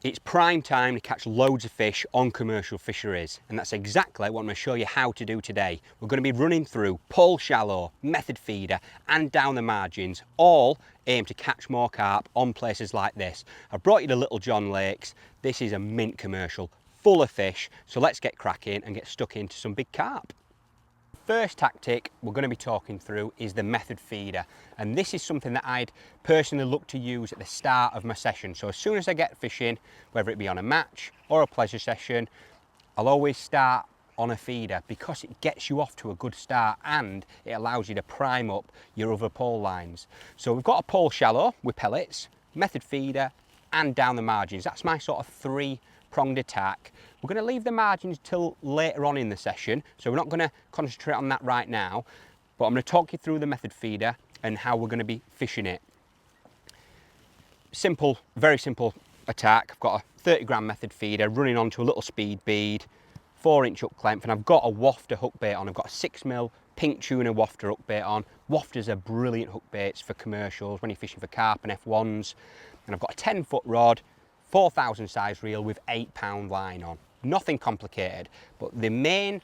It's prime time to catch loads of fish on commercial fisheries, and that's exactly what I'm going to show you how to do today. We're going to be running through pole shallow, method feeder and down the margins, all aimed to catch more carp on places like this. I've brought you to Little John Lakes. This is a mint commercial, full of fish, so let's get cracking and get stuck into some big carp. First tactic we're going to be talking through is the method feeder, and this is something that I'd personally look to use at the start of my session. So as soon as I get fishing, whether it be on a match or a pleasure session, I'll always start on a feeder because it gets you off to a good start and it allows you to prime up your other pole lines. So we've got a pole shallow with pellets, method feeder and down the margins. That's my sort of three-pronged attack. We're going to leave the margins till later on in the session, so we're not going to concentrate on that right now, but I'm going to talk you through the method feeder and how we're going to be fishing it. Simple, very simple attack. I've got a 30-gram method feeder running onto a little speed bead, 4-inch hook length, and I've got a wafter hook bait on. I've got a 6mm pink tuna wafter hook bait on. Wafters are brilliant hook baits for commercials when you're fishing for carp and F1s. And I've got a 10-foot rod, 4,000 size reel with 8-pound line on. Nothing complicated, but the main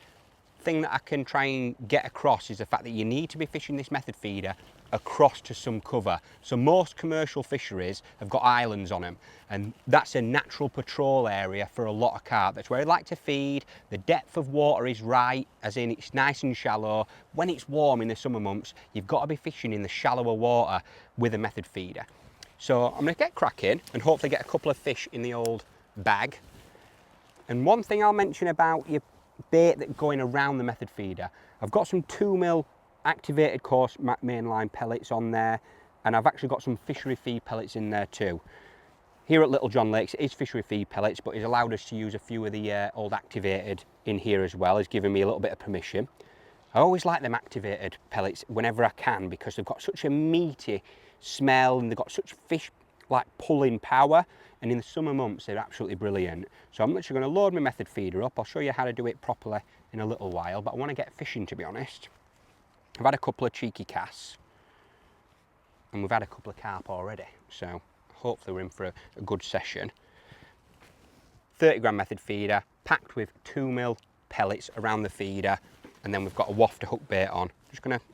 thing that I can try and get across is the fact that you need to be fishing this method feeder across to some cover. So most commercial fisheries have got islands on them, and that's a natural patrol area for a lot of carp. That's where they like to feed. The depth of water is right, as in it's nice and shallow. When it's warm in the summer months, you've got to be fishing in the shallower water with a method feeder. So I'm going to get cracking and hopefully get a couple of fish in the old bag. And one thing I'll mention about your bait that going around the method feeder, I've got some 2mm activated coarse mainline pellets on there, and I've actually got some fishery feed pellets in there too. Here at Little John Lakes it is fishery feed pellets, but it's allowed us to use a few of the old activated in here as well. It's given me a little bit of permission. I always like them activated pellets whenever I can because they've got such a meaty smell and they've got such fish like pulling power, and in the summer months they're absolutely brilliant. So I'm literally going to load my method feeder up. I'll show you how to do it properly in a little while, but I want to get fishing, to be honest. I've had a couple of cheeky casts and we've had a couple of carp already, so hopefully we're in for a good session. 30-gram method feeder packed with 2mm pellets around the feeder, and then we've got a wafter hook bait on. Just going to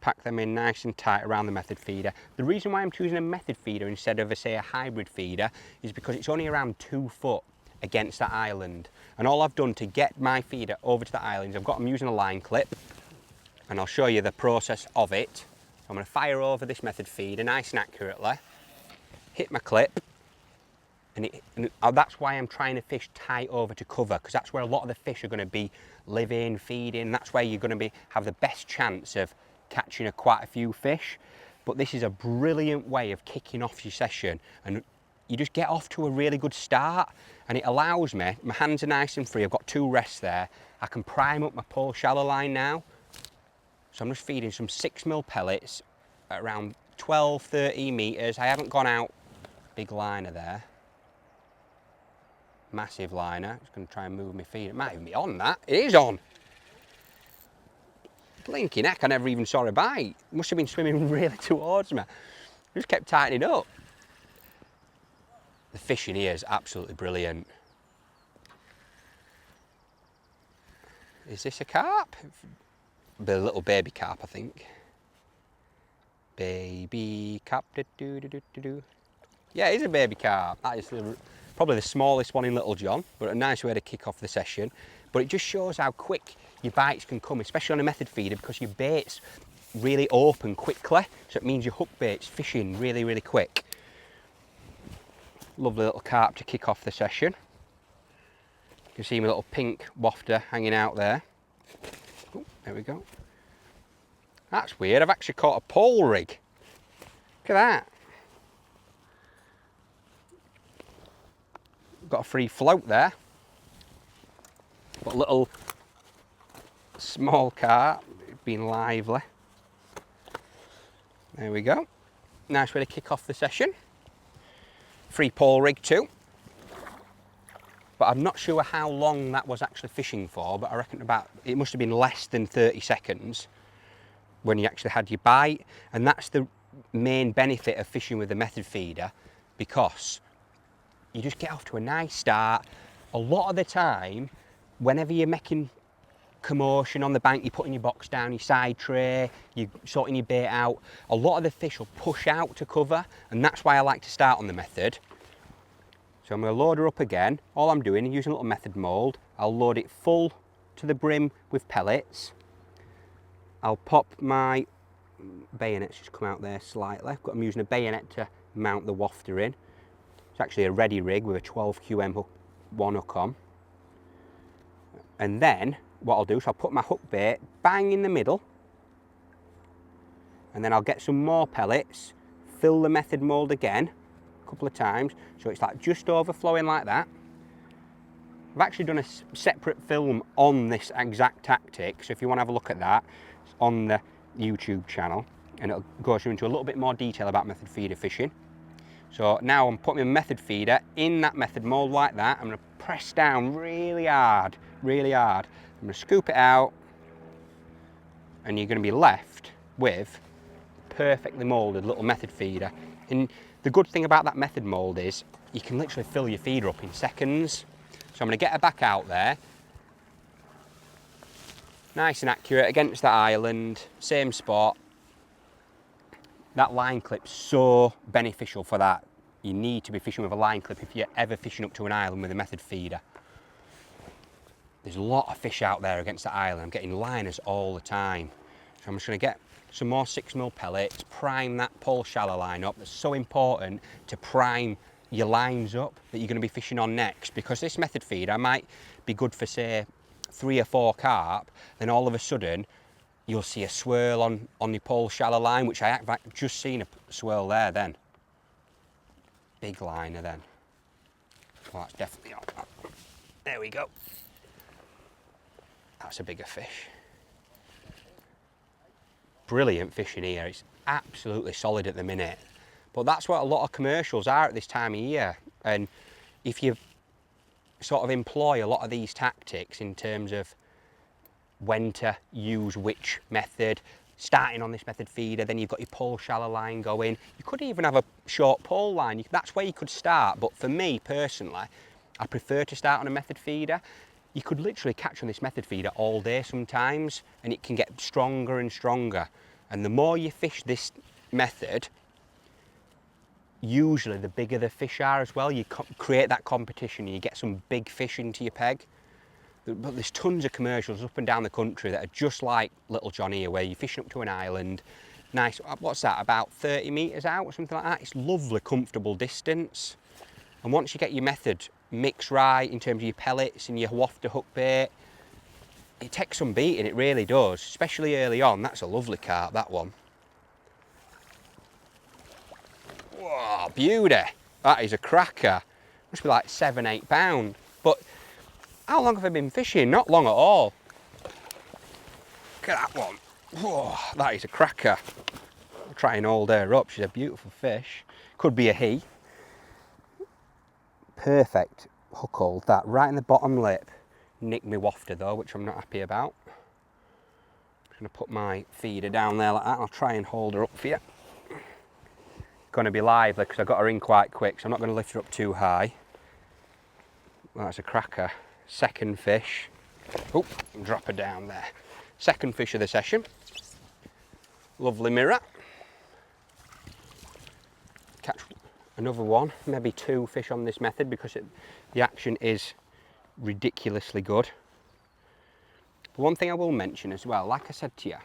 pack them in nice and tight around the method feeder. The reason why I'm choosing a method feeder instead of say a hybrid feeder is because it's only around 2 foot against that island, and all I've done to get my feeder over to the islands, I'm using a line clip, and I'll show you the process of it. I'm going to fire over this method feeder nice and accurately, hit my clip, and that's why I'm trying to fish tight over to cover, because that's where a lot of the fish are going to be living, feeding. That's where you're going to have the best chance of catching quite a few fish. But this is a brilliant way of kicking off your session, and you just get off to a really good start, and it allows me, my hands are nice and free, I've got 2 rests there, I can prime up my pole shallow line now. So I'm just feeding some 6mm pellets at around 12-13 metres. I haven't gone out big liner there, massive liner. Just going to try and move my feed. It might even be on that. It is on. Blinking heck, I never even saw a bite. Must have been swimming really towards me. I just kept tightening up. The fishing here is absolutely brilliant. Is this a carp? The little baby carp, I think. Baby carp. Yeah, it is a baby carp. That is probably the smallest one in Little John, but a nice way to kick off the session. But it just shows how quick your bites can come, especially on a method feeder, because your bait's really open quickly, so it means your hook bait's fishing really, really quick. Lovely little carp to kick off the session. You can see my little pink wafter hanging out there. Oh, there we go. That's weird, I've actually caught a pole rig. Look at that. Got a free float there. Got a little small carp, being lively. There we go. Nice way to kick off the session. Free pole rig too. But I'm not sure how long that was actually fishing for, but I reckon it must have been less than 30 seconds when you actually had your bite. And that's the main benefit of fishing with a method feeder, because you just get off to a nice start. A lot of the time, whenever you're making commotion on the bank, you're putting your box down, your side tray, you're sorting your bait out, a lot of the fish will push out to cover, and that's why I like to start on the Method. So I'm going to load her up again. All I'm doing is using a little Method mould. I'll load it full to the brim with pellets. I'll pop my bayonets, just come out there slightly. I'm using a bayonet to mount the wafter in. It's actually a ready rig with a 12 QM hook, one hook on. And then what I'll do is I'll put my hook bait bang in the middle, and then I'll get some more pellets, fill the Method mould again a couple of times, so it's like just overflowing like that. I've actually done a separate film on this exact tactic, so if you want to have a look at that, it's on the YouTube channel, and it'll go into a little bit more detail about Method feeder fishing. So now I'm putting my Method feeder in that Method mould like that. I'm going to press down really hard, really hard. I'm going to scoop it out, and you're going to be left with a perfectly moulded little Method feeder. And the good thing about that Method mould is you can literally fill your feeder up in seconds. So I'm going to get her back out there, nice and accurate against that island, same spot. That line clip's so beneficial for that. You need to be fishing with a line clip if you're ever fishing up to an island with a Method feeder. There's a lot of fish out there against the island. I'm getting liners all the time. So I'm just going to get some more 6mm pellets, prime that pole shallow line up. It's so important to prime your lines up that you're going to be fishing on next, because this Method feeder might be good for, say, 3 or 4 carp, then all of a sudden you'll see a swirl on the pole shallow line, which I have just seen a swirl there then. Big liner then. Well, that's definitely on. There we go. That's a bigger fish. Brilliant fishing here. It's absolutely solid at the minute. But that's what a lot of commercials are at this time of year. And if you sort of employ a lot of these tactics in terms of when to use which method, starting on this Method feeder, then you've got your pole shallow line going. You could even have a short pole line. That's where you could start. But for me personally, I prefer to start on a Method feeder. You could literally catch on this Method feeder all day sometimes, and it can get stronger and stronger. And the more you fish this method, usually the bigger the fish are as well. You create that competition and you get some big fish into your peg. But there's tons of commercials up and down the country that are just like Little John here, where you're fishing up to an island, nice, what's that, about 30 metres out or something like that. It's lovely, comfortable distance. And once you get your method mixed right in terms of your pellets and your wafter hook bait, it takes some beating, it really does, especially early on. That's a lovely carp, that one. Whoa, beauty. That is a cracker. Must be like 7-8 pound. But how long have I been fishing? Not long at all. Look at that one. Whoa, that is a cracker. I'll try and hold her up. She's a beautiful fish. Could be a he. Perfect hook hold, that right in the bottom lip. Nicked me wafter though, which I'm not happy about. I'm going to put my feeder down there like that. I'll try and hold her up for you. Going to be lively because I got her in quite quick, so I'm not going to lift her up too high. Well, that's a cracker. Second fish. Oh, drop her down there. Second fish of the session. Lovely mirror. Catch another one, maybe 2 fish on this method because the action is ridiculously good. But one thing I will mention as well, like I said to you,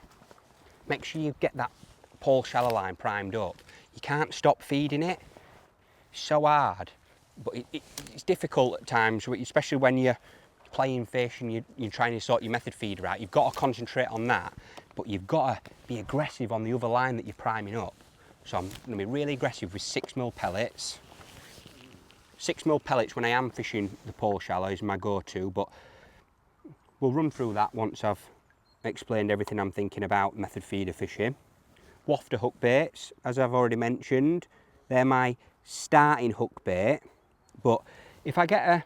make sure you get that pole shallow line primed up. You can't stop feeding it. It's so hard, but it's difficult at times, especially when you're playing fish and you're trying to sort your method feeder out. You've got to concentrate on that, but you've got to be aggressive on the other line that you're priming up. So I'm going to be really aggressive with 6mm pellets. 6mm pellets when I am fishing the pole shallow is my go-to, but we'll run through that once I've explained everything I'm thinking about method feeder fishing. Wafter hook baits, as I've already mentioned, they're my starting hook bait, but if I get a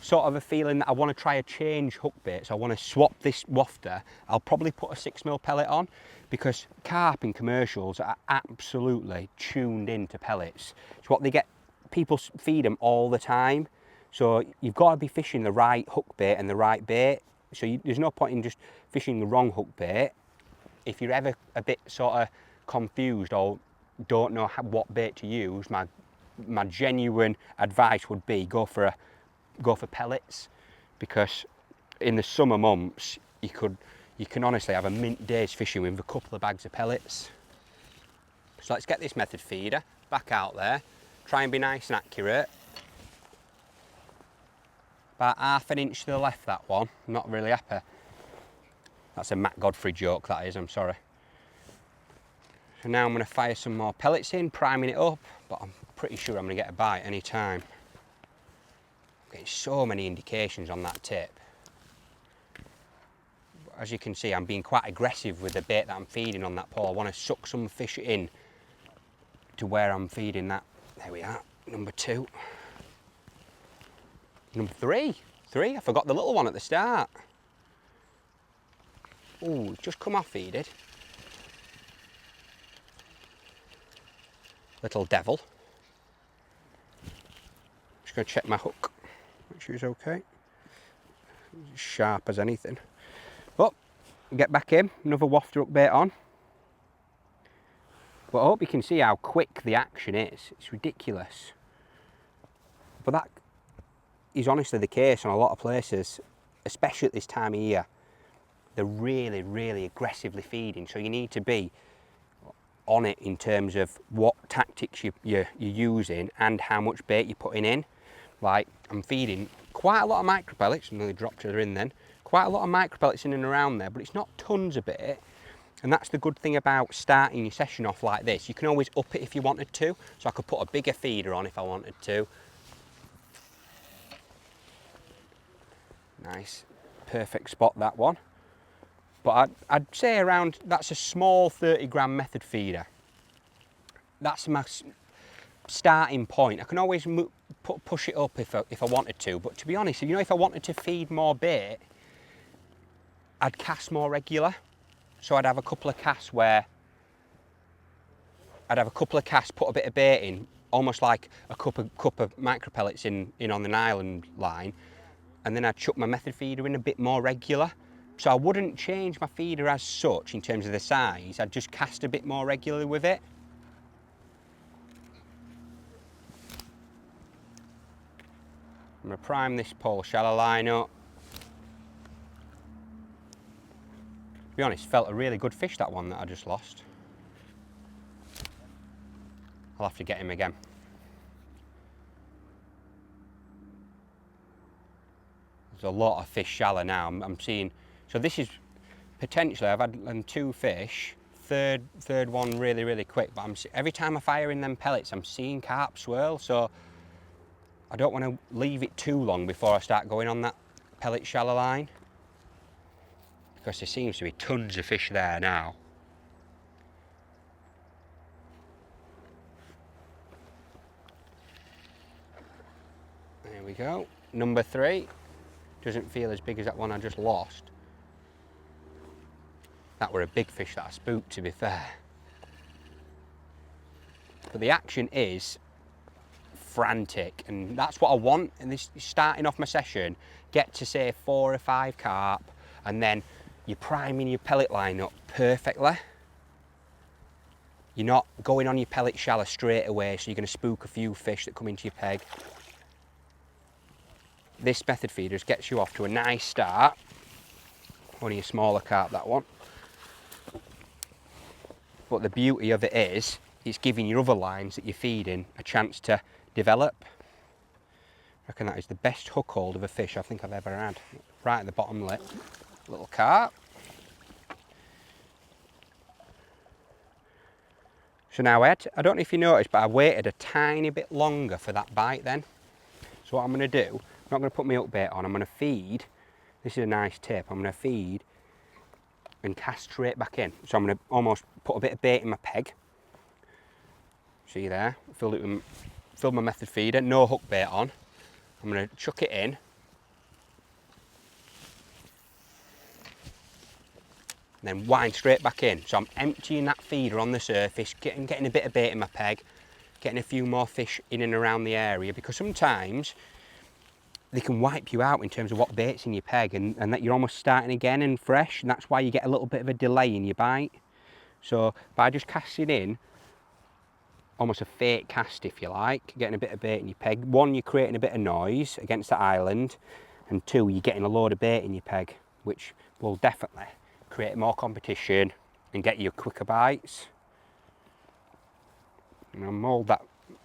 sort of a feeling that I want to try a change hook bait, so I want to swap this wafter, I'll probably put a 6mm pellet on, because carp in commercials are absolutely tuned into pellets. It's what they get people feed them all the time. So you've got to be fishing the right hook bait and the right bait. So there's no point in just fishing the wrong hook bait. If you're ever a bit sort of confused or don't know what bait to use, my genuine advice would be go for pellets, because in the summer months you can honestly have a mint day's fishing with a couple of bags of pellets. So let's get this Method feeder back out there, try and be nice and accurate. About ½ an inch to the left, that one. I'm not really happy. That's a Matt Godfrey joke, that is, I'm sorry. So now I'm going to fire some more pellets in, priming it up, but I'm pretty sure I'm going to get a bite any time. I'm getting so many indications on that tip. As you can see, I'm being quite aggressive with the bait that I'm feeding on that pole. I want to suck some fish in to where I'm feeding that. There we are, number 2. Number 3, I forgot the little one at the start. Oh, it's just come off feeded. Little devil. Just going to check my hook, make sure it's okay. It's sharp as anything. But get back in, another wafter hook bait on. But I hope you can see how quick the action is. It's ridiculous. But that is honestly the case on a lot of places, especially at this time of year. They're really, really aggressively feeding, so you need to be on it in terms of what tactics you're using and how much bait you're putting in. Like, I'm feeding quite a lot of micro pellets, and nearly dropped her in then. Quite a lot of micro pellets in and around there, but it's not tons of bait. And that's the good thing about starting your session off like this. You can always up it if you wanted to. So I could put a bigger feeder on if I wanted to. Nice, perfect spot, that one. But I'd say around, that's a small 30-gram Method feeder. That's my starting point. I can always push it up if I wanted to. But to be honest, you know, if I wanted to feed more bait, I'd cast more regular. So I'd have a couple of casts where I'd have a couple of casts, put a bit of bait in, almost like a cup of micro pellets in on the nylon line, and then I'd chuck my Method feeder in a bit more regular. So I wouldn't change my feeder as such in terms of the size, I'd just cast a bit more regularly with it. I'm going to prime this pole shallow line up. To be honest, felt a really good fish, that one that I just lost. I'll have to get him again. There's a lot of fish shallow now. I'm seeing, so this is potentially, I've had 2 fish, third one really, really quick, but every time I fire in them pellets, I'm seeing carp swirl, so I don't want to leave it too long before I start going on that pellet shallow line, because there seems to be tons of fish there now. There we go, number 3. Doesn't feel as big as that one I just lost. That were a big fish that I spooked, to be fair. But the action is frantic, and that's what I want in this starting off my session. Get to say 4 or 5 carp, and then you're priming your pellet line up perfectly. You're not going on your pellet shallow straight away, so you're going to spook a few fish that come into your peg. This Method feeder just gets you off to a nice start. Only a smaller carp, that one. But the beauty of it is, it's giving your other lines that you're feeding a chance to develop. I reckon that is the best hook hold of a fish I think I've ever had. Right at the bottom lip, little carp. So now I don't know if you noticed, but I waited a tiny bit longer for that bite then. So what I'm going to do, I'm not going to put my hook bait on, I'm going to feed. This is a nice tip, I'm going to feed and cast straight back in. So I'm going to almost put a bit of bait in my peg. See there, filled my Method feeder, no hook bait on. I'm going to chuck it in. And then wind straight back in. So I'm emptying that feeder on the surface, getting a bit of bait in my peg, getting a few more fish in and around the area, because sometimes they can wipe you out in terms of what bait's in your peg, and that you're almost starting again and fresh, and that's why you get a little bit of a delay in your bite. So by just casting in, almost a fake cast if you like, getting a bit of bait in your peg, one, you're creating a bit of noise against the island, and two, you're getting a load of bait in your peg, which will definitely create more competition and get you quicker bites. And I'll mould that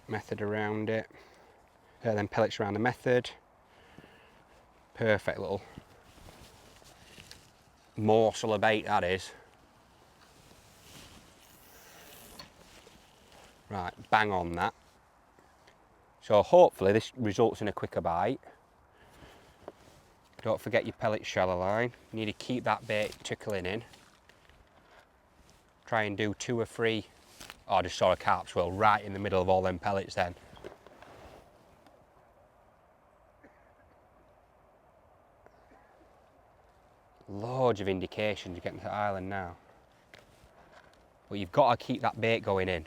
method around it, then pellets around the method. Perfect little morsel of bait that is. Right, bang on that. So hopefully this results in a quicker bite. Don't forget your pellet shallow line. You need to keep that bait trickling in. Try and do 2 or 3. Oh, I just saw a carp swirl right in the middle of all them pellets then. Loads of indications you're getting to the island now. But you've got to keep that bait going in.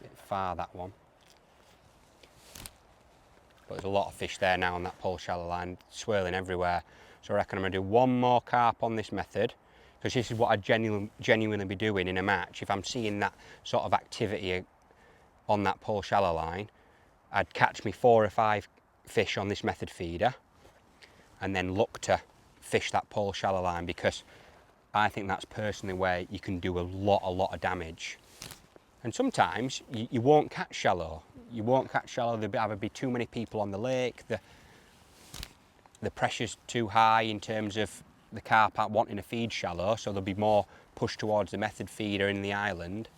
Bit far that one. But there's a lot of fish there now on that pole shallow line, swirling everywhere. So I reckon I'm going to do 1 more carp on this method, because this is what I'd genuinely be doing in a match. If I'm seeing that sort of activity on that pole shallow line, I'd catch me 4 or 5 fish on this method feeder and then look to fish that pole shallow line, because I think that's personally where you can do a lot of damage. And sometimes you won't catch shallow. You won't catch shallow. There'll either be too many people on the lake, the pressure's too high in terms of the carp wanting to feed shallow, so there'll be more push towards the method feeder in the island.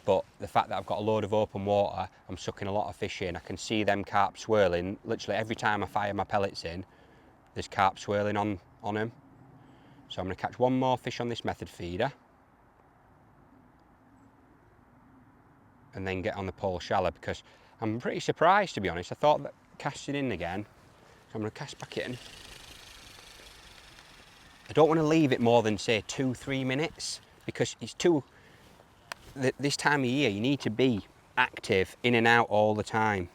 But the fact that I've got a load of open water, I'm sucking a lot of fish in. I can see them carp swirling. Literally every time I fire my pellets in, there's carp swirling on them. So I'm going to catch 1 more fish on this method feeder, and then get on the pole shallow, because I'm pretty surprised, to be honest. I thought that casting in again, so I'm going to cast back in. I don't want to leave it more than, say, 2-3 minutes, because it's this time of year you need to be active, in and out all the time.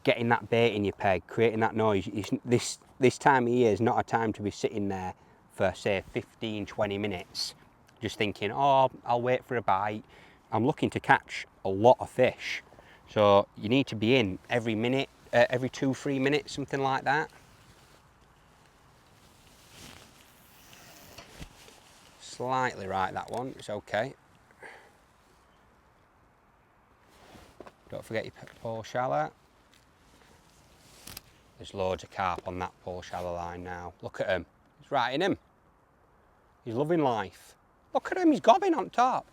Getting that bait in your peg, creating that noise. This time of year is not a time to be sitting there for, say, 15-20 minutes just thinking, oh, I'll wait for a bite. I'm looking to catch a lot of fish, so you need to be in every minute, every 2-3 minutes, something like that. Slightly right, that one, it's okay. Don't forget your pole shallow. There's loads of carp on that pole shallow line now. Look at him, he's right in him. He's loving life. Look at him, he's gobbing on top.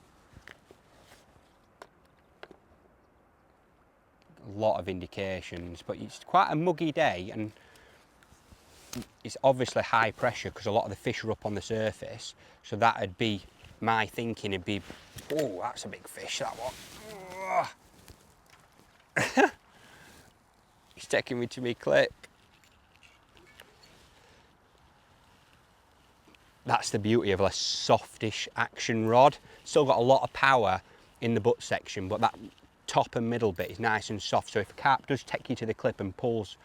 A lot of indications, but it's quite a muggy day, and it's obviously high pressure because a lot of the fish are up on the surface. So that'd be my thinking, it'd be, oh, that's a big fish, that one. He's taking me to me clip. That's the beauty of a softish action rod. Still got a lot of power in the butt section, but that top and middle bit is nice and soft. So if a carp does take you to the clip and pulls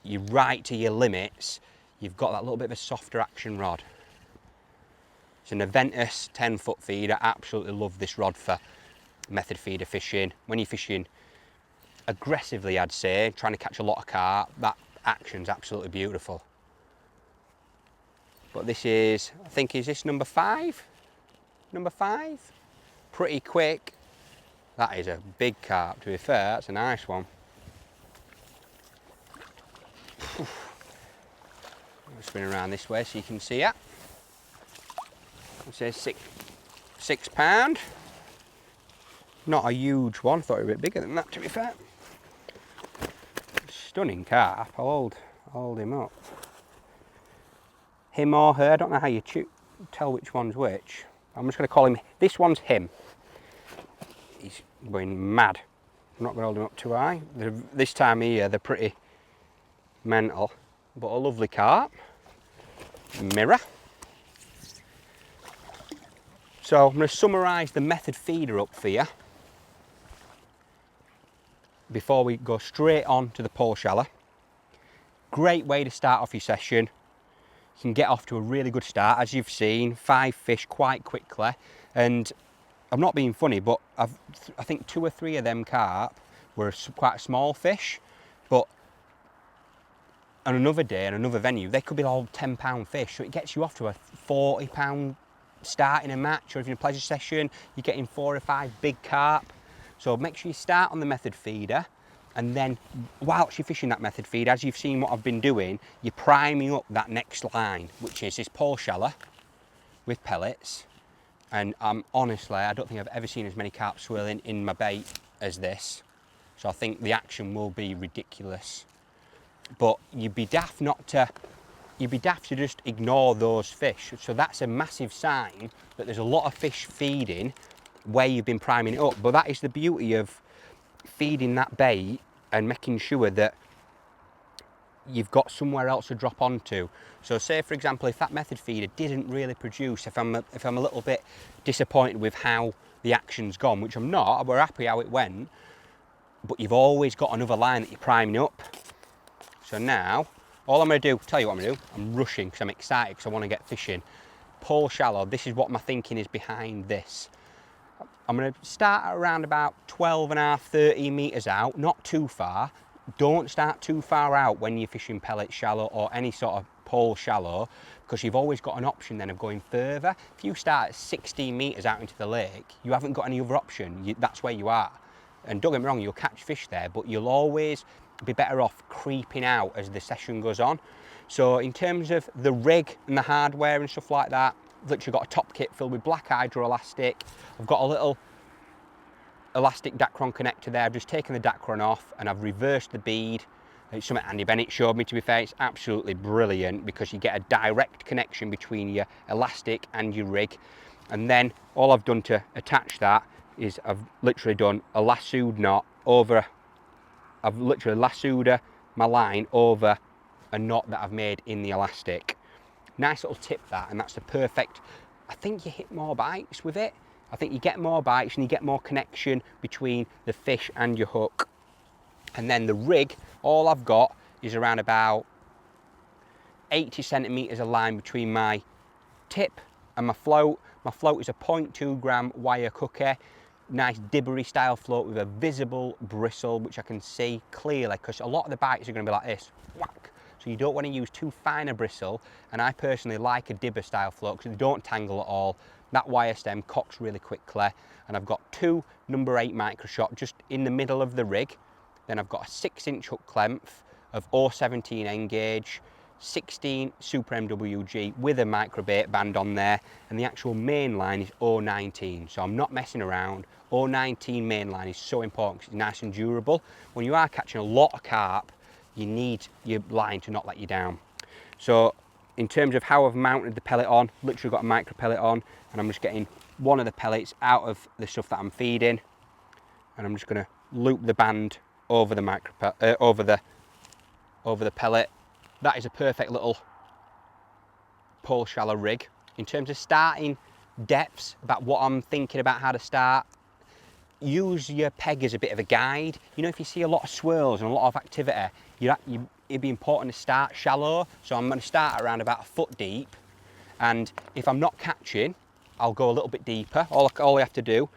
you right to your limits, you've got that little bit of a softer action rod. It's an Aventus 10-foot feeder. Absolutely love this rod for method feeder fishing. When you're fishing aggressively, I'd say, trying to catch a lot of carp, that action's absolutely beautiful. But this is, I think, is this number 5? Number 5? Pretty quick. That is a big carp, to be fair, that's a nice one. I'll spin around this way so you can see it. It says 6 pound. Not a huge one, thought it was a bit bigger than that, to be fair. Stunning carp, I'll hold him up. Him or her, I don't know how you tell which one's which. I'm just going to call him, this one's him. He's going mad. I'm not going to hold him up too high. This time of year, they're pretty mental, but a lovely carp. Mirror. So I'm going to summarise the method feeder up for you before we go straight on to the pole shallow. Great way to start off your session. You can get off to a really good start. As you've seen, 5 fish quite quickly, and I'm not being funny, but I think 2 or 3 of them carp were quite small fish, but on another day, on another venue, they could be all 10-pound fish, so it gets you off to a 40-pound start in a match, or if you're in a pleasure session, you're getting 4 or 5 big carp. So make sure you start on the method feeder, and then whilst you're fishing that method feed, as you've seen what I've been doing, you're priming up that next line, which is this pole shallow with pellets. And honestly, I don't think I've ever seen as many carp swirling in my bait as this. So I think the action will be ridiculous. But you'd be daft to just ignore those fish. So that's a massive sign that there's a lot of fish feeding where you've been priming it up. But that is the beauty of feeding that bait and making sure that you've got somewhere else to drop onto. So say for example, if that method feeder didn't really produce, if I'm a little bit disappointed with how the action's gone, which I'm not, we're happy how it went, but you've always got another line that you're priming up. So now, all I'm going to do, tell you what I'm going to do, I'm rushing because I'm excited because I want to get fishing. Pole shallow, this is what my thinking is behind this. I'm going to start at around about 12.5, 13 metres out, not too far. Don't start too far out when you're fishing pellet shallow or any sort of pole shallow, because you've always got an option then of going further. If you start at 16 metres out into the lake, you haven't got any other option. That's where you are. And don't get me wrong, you'll catch fish there, but you'll always be better off creeping out as the session goes on. So in terms of the rig and the hardware and stuff like that, I've literally got a top kit filled with black hydro elastic. I've got a little elastic Dacron connector there. I've just taken the Dacron off and I've reversed the bead. It's something Andy Bennett showed me, to be fair. It's absolutely brilliant because you get a direct connection between your elastic and your rig. And then all I've done to attach that is I've literally done a lassoed knot over, I've literally lassoed my line over a knot that I've made in the elastic. Nice little tip that, and that's the perfect, I think you hit more bites with it. I think you get more bites and you get more connection between the fish and your hook. And then the rig, all I've got is around about 80 centimetres of line between my tip and my float. My float is a 0.2 gram wire cookie, nice dibbery style float with a visible bristle, which I can see clearly, because a lot of the bites are going to be like this, whack. So you don't want to use too fine a bristle, and I personally like a dibber style float because they don't tangle at all. That wire stem cocks really quickly, and I've got 2 number 8 microshot just in the middle of the rig. Then I've got a 6-inch hook length of 0.17 N-gauge, 16 Super MWG with a microbait band on there, and the actual main line is 0.19, so I'm not messing around. 0.19 main line is so important because it's nice and durable. When you are catching a lot of carp, you need your line to not let you down. So in terms of how I've mounted the pellet on, literally got a micro pellet on, and I'm just getting one of the pellets out of the stuff that I'm feeding, and I'm just going to loop the band over the over the pellet. That is a perfect little pole shallow rig. In terms of starting depths, about what I'm thinking about how to start, use your peg as a bit of a guide. You know, if you see a lot of swirls and a lot of activity, it'd be important to start shallow. So I'm going to start around about a foot deep, and if I'm not catching, I'll go a little bit deeper. All I have to do,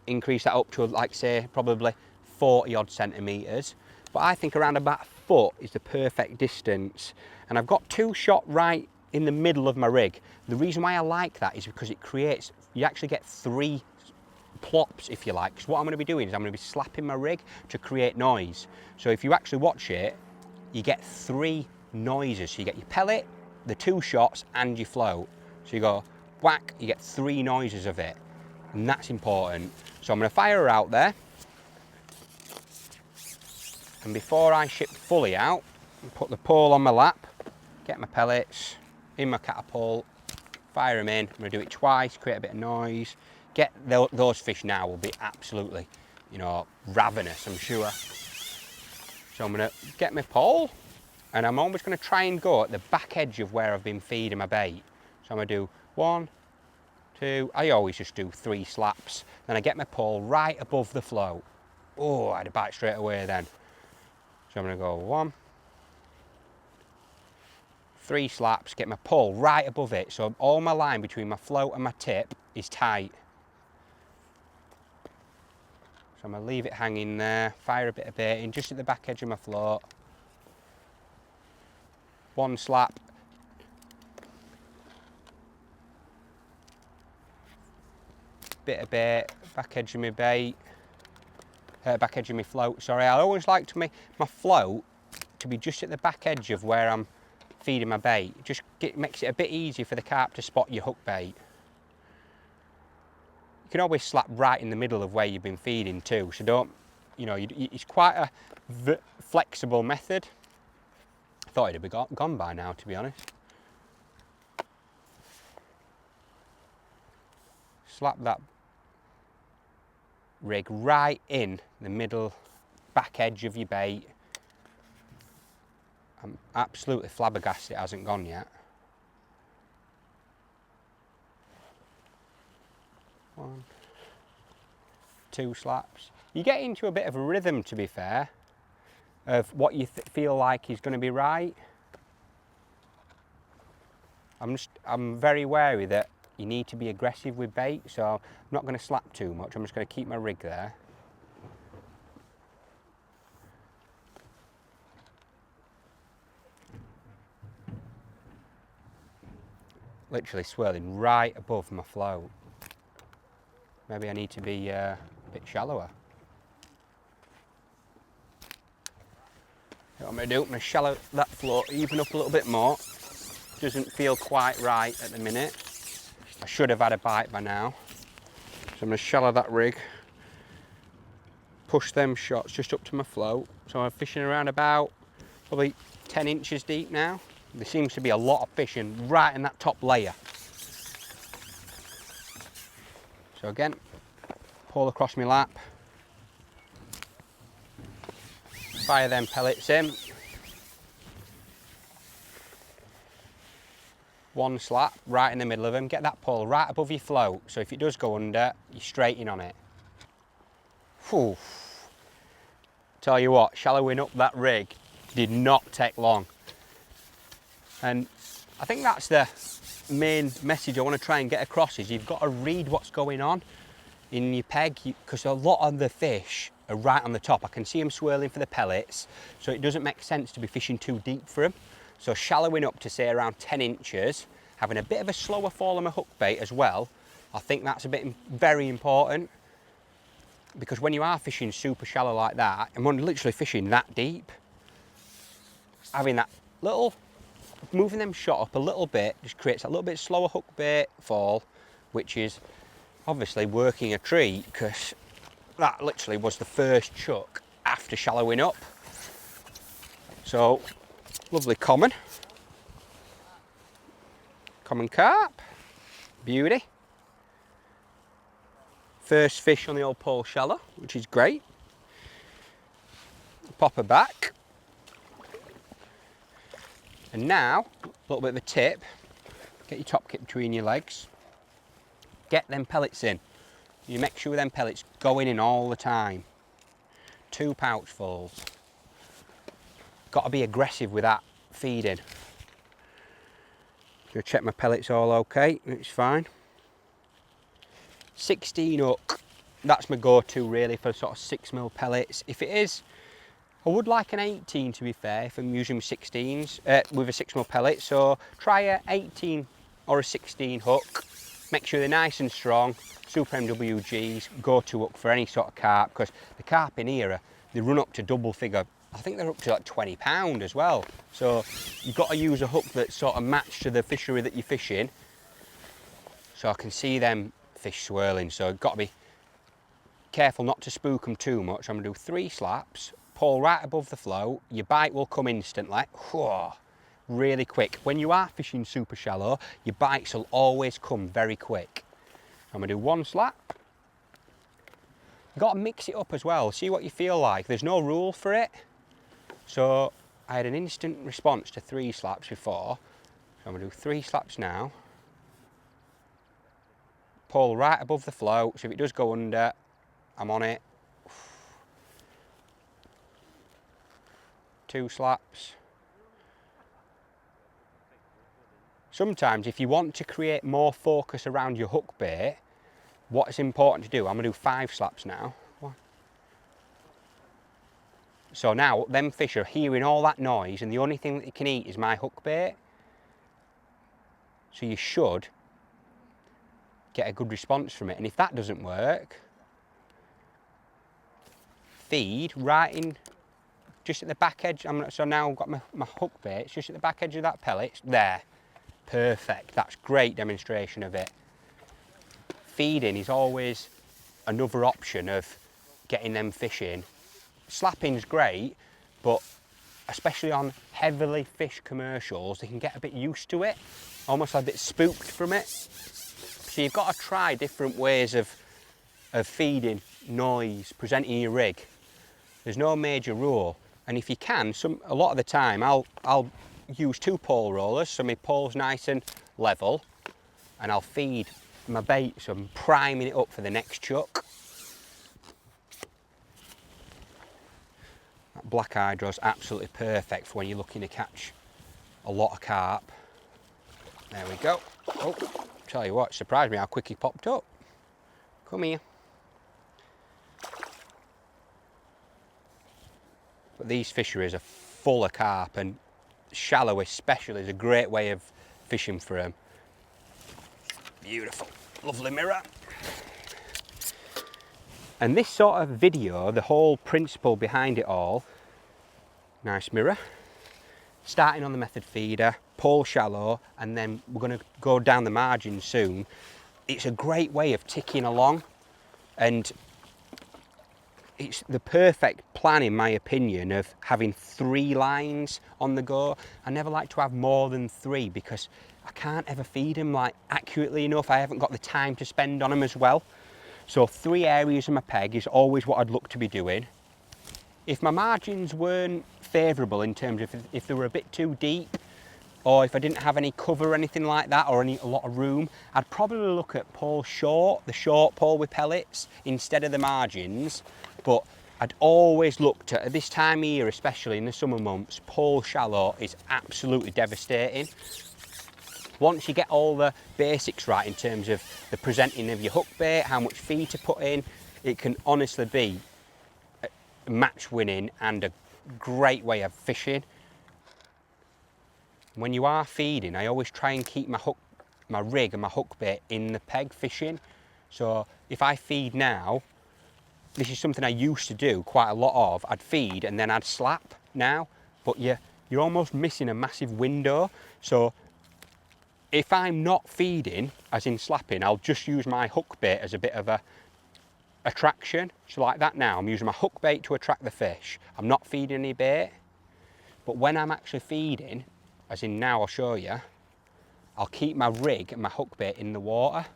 increase that up to, like say, probably 40 odd centimetres. But I think around about a foot is the perfect distance. And I've got 2 shot right in the middle of my rig. The reason why I like that is because it creates, you actually get 3 plops, if you like. Because what I'm going to be doing is I'm going to be slapping my rig to create noise. So if you actually watch it, you get 3 noises. So you get your pellet, the 2 shots, and your float. So you go whack, you get 3 noises of it, and that's important. So I'm going to fire her out there, and before I ship fully out, put the pole on my lap, get my pellets in my catapult, fire them in. I'm going to do it twice, create a bit of noise. Get those fish now will be absolutely, you know, ravenous, I'm sure. So I'm going to get my pole, and I'm always going to try and go at the back edge of where I've been feeding my bait. So I'm going to do 1, 2. I always just do 3 slaps. Then I get my pole right above the float. Oh, I had a bite straight away then. So I'm going to go 1, 3 slaps, get my pole right above it, so all my line between my float and my tip is tight. So I'm going to leave it hanging there, fire a bit of bait in just at the back edge of my float. 1 slap. Bit of bait, back edge of my bait. Back edge of my float, sorry. I always like to make my float to be just at the back edge of where I'm feeding my bait. Just makes it a bit easier for the carp to spot your hook bait. You can always slap right in the middle of where you've been feeding too, so don't, you know, it's quite a flexible method. I thought it'd be gone by now, to be honest. Slap that rig right in the middle back edge of your bait. I'm absolutely flabbergasted it hasn't gone yet. 1, 2 slaps. You get into a bit of a rhythm, to be fair, of what you feel like is going to be right. I'm very wary that you need to be aggressive with bait, so I'm not going to slap too much. I'm just going to keep my rig there. Literally swirling right above my float. Maybe I need to be a bit shallower. What I'm going to do, I'm going to shallow that float even up a little bit more. Doesn't feel quite right at the minute. I should have had a bite by now. So I'm going to shallow that rig. Push them shots just up to my float. So I'm fishing around about probably 10 inches deep now. There seems to be a lot of fishing right in that top layer. So again, pull across my lap. Fire them pellets in. 1 slap right in the middle of them. Get that pole right above your float, so if it does go under, you're straight in on it. Whew. Tell you what, shallowing up that rig did not take long. And I think that's the main message I want to try and get across, is you've got to read what's going on in your peg, because a lot of the fish are right on the top. I can see them swirling for the pellets, so it doesn't make sense to be fishing too deep for them. So shallowing up to say around 10 inches, having a bit of a slower fall on my hook bait as well, I think that's very important, because when you are fishing super shallow like that, and when literally fishing that deep, having that little, moving them shot up a little bit just creates a little bit slower hook bait fall, which is obviously working a treat, because that literally was the first chuck after shallowing up. So lovely common carp, beauty. First fish on the old pole shallow, which is great. Pop her back. And now, a little bit of a tip, get your top kip between your legs. Get them pellets in. You make sure them pellets going in all the time. 2 pouchfuls. Got to be aggressive with that feeding. Gonna check my pellets all okay, it's fine. 16 hook, that's my go-to really for sort of 6mm pellets. If it is, I would like an 18 to be fair, if I'm using 16s with a 6mm pellet. So try a 18 or a 16 hook. Make sure they're nice and strong. Super MWGs, go-to hook for any sort of carp, because the carp in here, they run up to double figure. I think they're up to like £20 as well. So you've got to use a hook that's sort of matched to the fishery that you're fishing. So I can see them fish swirling, so you've got to be careful not to spook them too much. I'm going to do 3 slaps, pull right above the float. Your bite will come instantly. Whoa, really quick. When you are fishing super shallow, your bites will always come very quick. I'm going to do 1 slap. You've got to mix it up as well, see what you feel like. There's no rule for it. So I had an instant response to 3 slaps before. So I'm going to do 3 slaps now. pole right above the float, so if it does go under, I'm on it. 2 slaps. Sometimes if you want to create more focus around your hook bait, what's important to do, I'm going to do 5 slaps now. So now them fish are hearing all that noise and the only thing that they can eat is my hook bait. So you should get a good response from it. And if that doesn't work, feed right in just at the back edge. So now I've got my hook bait, it's just at the back edge of that pellet. There. Perfect. That's great demonstration of it. Feeding is always another option of getting them fish in. Slapping's great, but especially on heavily fished commercials, they can get a bit used to it, almost a bit spooked from it. So you've got to try different ways of feeding, noise, presenting your rig. There's no major rule, and if you can, a lot of the time I'll use 2 pole rollers, so my pole's nice and level, and I'll feed my bait, so I'm priming it up for the next chuck. That black hydro's absolutely perfect for when you're looking to catch a lot of carp. There we go. Oh, tell you what, surprised me how quick he popped up. Come here. But these fisheries are full of carp, and shallow especially is a great way of fishing for them. Beautiful, lovely mirror. And this sort of video, the whole principle behind it all, nice mirror, starting on the method feeder, pole shallow, and then we're going to go down the margin soon. It's a great way of ticking along, and it's the perfect plan, in my opinion, of having 3 lines on the go. I never like to have more than 3 because I can't ever feed them like accurately enough. I haven't got the time to spend on them as well. So 3 areas of my peg is always what I'd look to be doing. If my margins weren't favourable in terms of if they were a bit too deep, or if I didn't have any cover or anything like that, or a lot of room, I'd probably look at pole short, the short pole with pellets, instead of the margins. But I'd always look at this time of year, especially in the summer months, pole shallow is absolutely devastating. Once you get all the basics right in terms of the presenting of your hook bait, how much feed to put in, it can honestly be match winning and a great way of fishing. When you are feeding, I always try and keep my rig and my hook bait in the peg fishing. So if I feed now, this is something I used to do quite a lot of. I'd feed and then I'd slap now, but you're almost missing a massive window. So if I'm not feeding, as in slapping, I'll just use my hook bait as a bit of a attraction. So like that now, I'm using my hook bait to attract the fish. I'm not feeding any bait. But when I'm actually feeding, as in now I'll show you, I'll keep my rig and my hook bait in the water.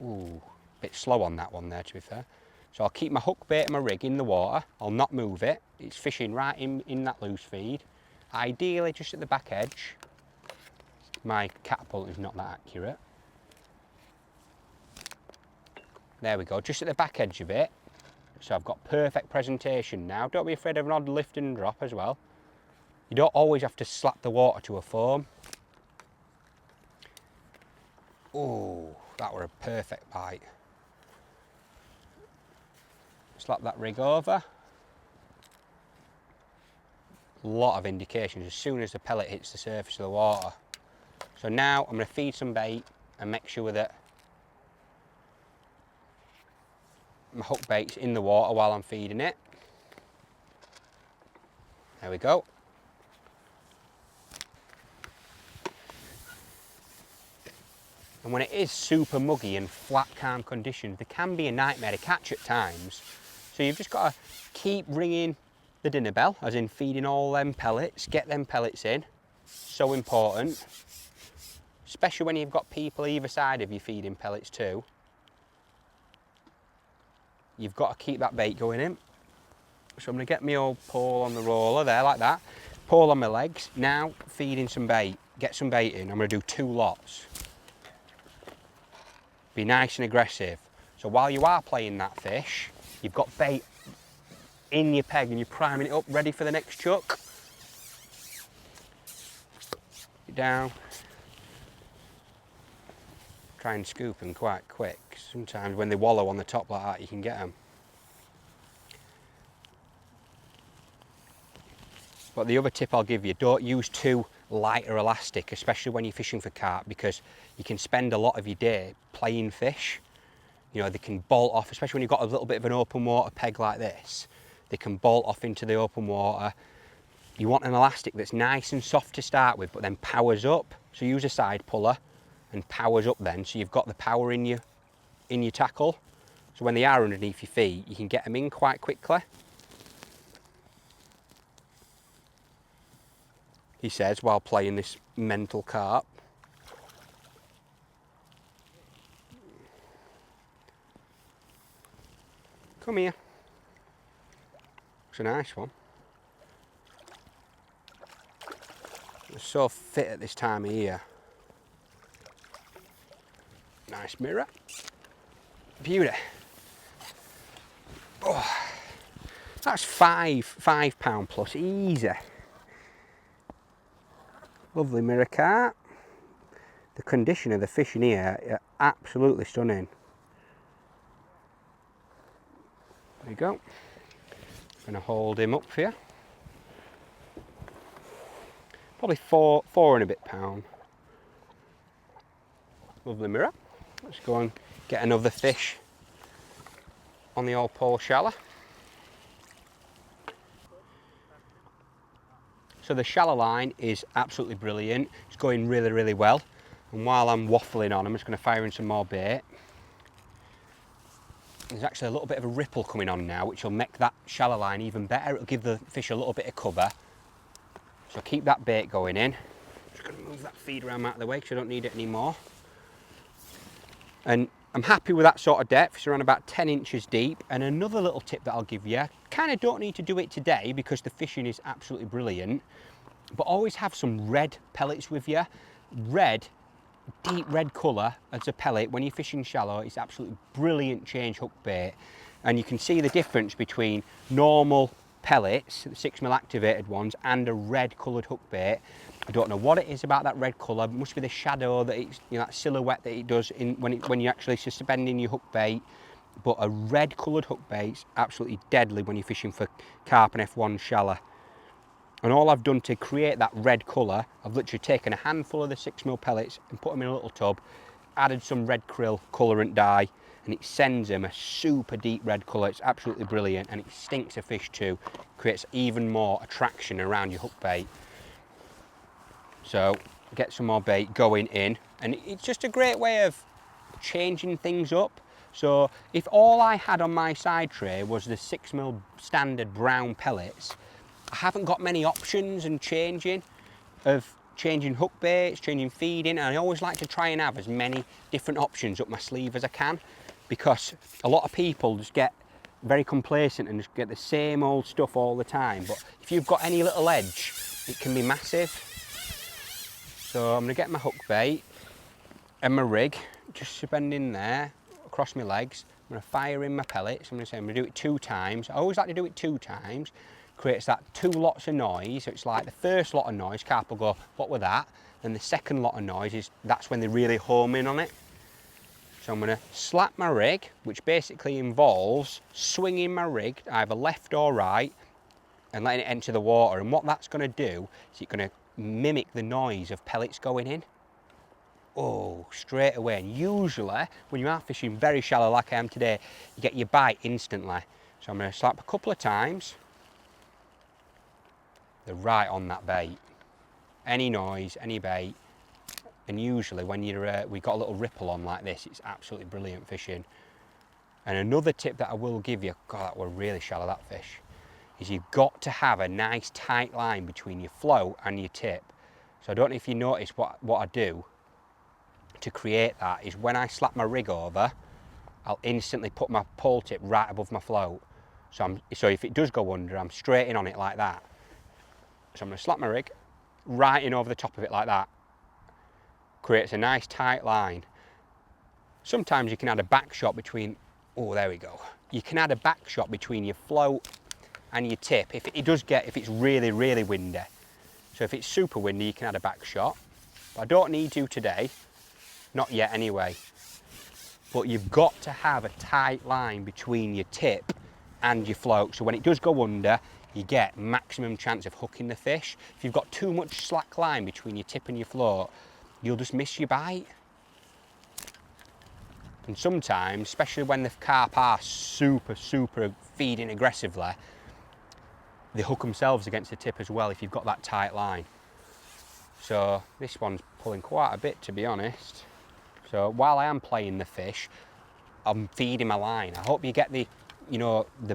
Ooh, a bit slow on that one there, to be fair. So I'll keep my hook bait and my rig in the water. I'll not move it. It's fishing right in that loose feed. Ideally just at the back edge. My catapult is not that accurate. There we go, just at the back edge of it. So I've got perfect presentation now. Don't be afraid of an odd lift and drop as well. You don't always have to slap the water to a foam. Oh, that were a perfect bite. Slap that rig over. A lot of indications as soon as the pellet hits the surface of the water. So now I'm going to feed some bait and make sure that my hook bait's in the water while I'm feeding it. There we go. And when it is super muggy and flat, calm conditions, there can be a nightmare to catch at times. So you've just got to keep ringing the dinner bell, as in feeding all them pellets, get them pellets in. So important. Especially when you've got people either side of you feeding pellets too. You've got to keep that bait going in. So I'm going to get my old pole on the roller there, like that. Pole on my legs. Now feeding some bait. Get some bait in. I'm going to do 2 lots. Be nice and aggressive. So while you are playing that fish, you've got bait in your peg and you're priming it up, ready for the next chuck. Down. Try and scoop them quite quick. Sometimes when they wallow on the top like that, you can get them. But the other tip I'll give you, don't use too light or elastic, especially when you're fishing for carp, because you can spend a lot of your day playing fish. You know, they can bolt off, especially when you've got a little bit of an open water peg like this. They can bolt off into the open water. You want an elastic that's nice and soft to start with, but then powers up. So use a side puller and powers up then, so you've got the power in your tackle. So when they are underneath your feet, you can get them in quite quickly. He says, while playing this mental carp. Come here. It's a nice one. They're so fit at this time of year. Nice mirror. Beauty. Oh, that's £5 plus, easy. Lovely mirror carp. The condition of the fish in here are absolutely stunning. There you go. I'm going to hold him up for you. Probably four and a bit pound. Lovely mirror. Let's go and get another fish on the old pole shallow. So the shallow line is absolutely brilliant. It's going really, really well. And while I'm waffling on, I'm just going to fire in some more bait. There's actually a little bit of a ripple coming on now, which will make that shallow line even better. It'll give the fish a little bit of cover. So keep that bait going in. Just going to move that feeder arm out of the way because I don't need it anymore. And I'm happy with that sort of depth. It's around about 10 inches deep. And another little tip that I'll give you, kind of don't need to do it today because the fishing is absolutely brilliant, but always have some red pellets with you. Red, deep red colour as a pellet when you're fishing shallow is absolutely brilliant change hook bait. And you can see the difference between normal pellets, the 6mm activated ones, and a red coloured hook bait. I don't know what it is about that red colour. It must be the shadow that it's, you know, that silhouette that it does when you're actually suspending your hook bait. But a red coloured hook bait's absolutely deadly when you're fishing for carp and F1 shallow. And all I've done to create that red colour, I've literally taken a handful of the 6mm pellets and put them in a little tub, added some red krill colourant dye, and it sends them a super deep red colour. It's absolutely brilliant, and it stinks of fish too. Creates even more attraction around your hook bait. So get some more bait going in, and it's just a great way of changing things up. So if all I had on my side tray was the 6mm standard brown pellets, I haven't got many options and changing hook baits, changing feeding, and I always like to try and have as many different options up my sleeve as I can, because a lot of people just get very complacent and just get the same old stuff all the time. But if you've got any little edge, it can be massive. So I'm going to get my hook bait and my rig, just suspending there across my legs. I'm going to fire in my pellets. I'm going to do it 2 times. I always like to do it 2 times. Creates that 2 lots of noise. So it's like the first lot of noise, carp will go, what was that? Then the second lot of noise is, that's when they really home in on it. So I'm going to slap my rig, which basically involves swinging my rig either left or right and letting it enter the water. And what that's going to do is it's going to mimic the noise of pellets going in. Oh, straight away. And usually when you are fishing very shallow like I am today, you get your bite instantly. So I'm going to slap a couple of times. They're right on that bait. Any noise, any bait. And usually when we've got a little ripple on like this, it's absolutely brilliant fishing. And another tip that I will give you, God, that were really shallow, that fish, is you've got to have a nice tight line between your float and your tip. So I don't know if you notice what I do to create that is when I slap my rig over, I'll instantly put my pole tip right above my float. So if it does go under, I'm straight in on it like that. So I'm going to slap my rig right in over the top of it like that. Creates a nice tight line. Sometimes you can add a back shot between, oh, there we go. You can add a back shot between your float and your tip if it's really, really windy. So if it's super windy, you can add a back shot. But I don't need to today, not yet anyway. But you've got to have a tight line between your tip and your float. So when it does go under, you get maximum chance of hooking the fish. If you've got too much slack line between your tip and your float, you'll just miss your bite. And sometimes, especially when the carp are super feeding aggressively, they hook themselves against the tip as well if you've got that tight line. So this one's pulling quite a bit, to be honest. So while I am playing the fish, I'm feeding my line. I hope you get the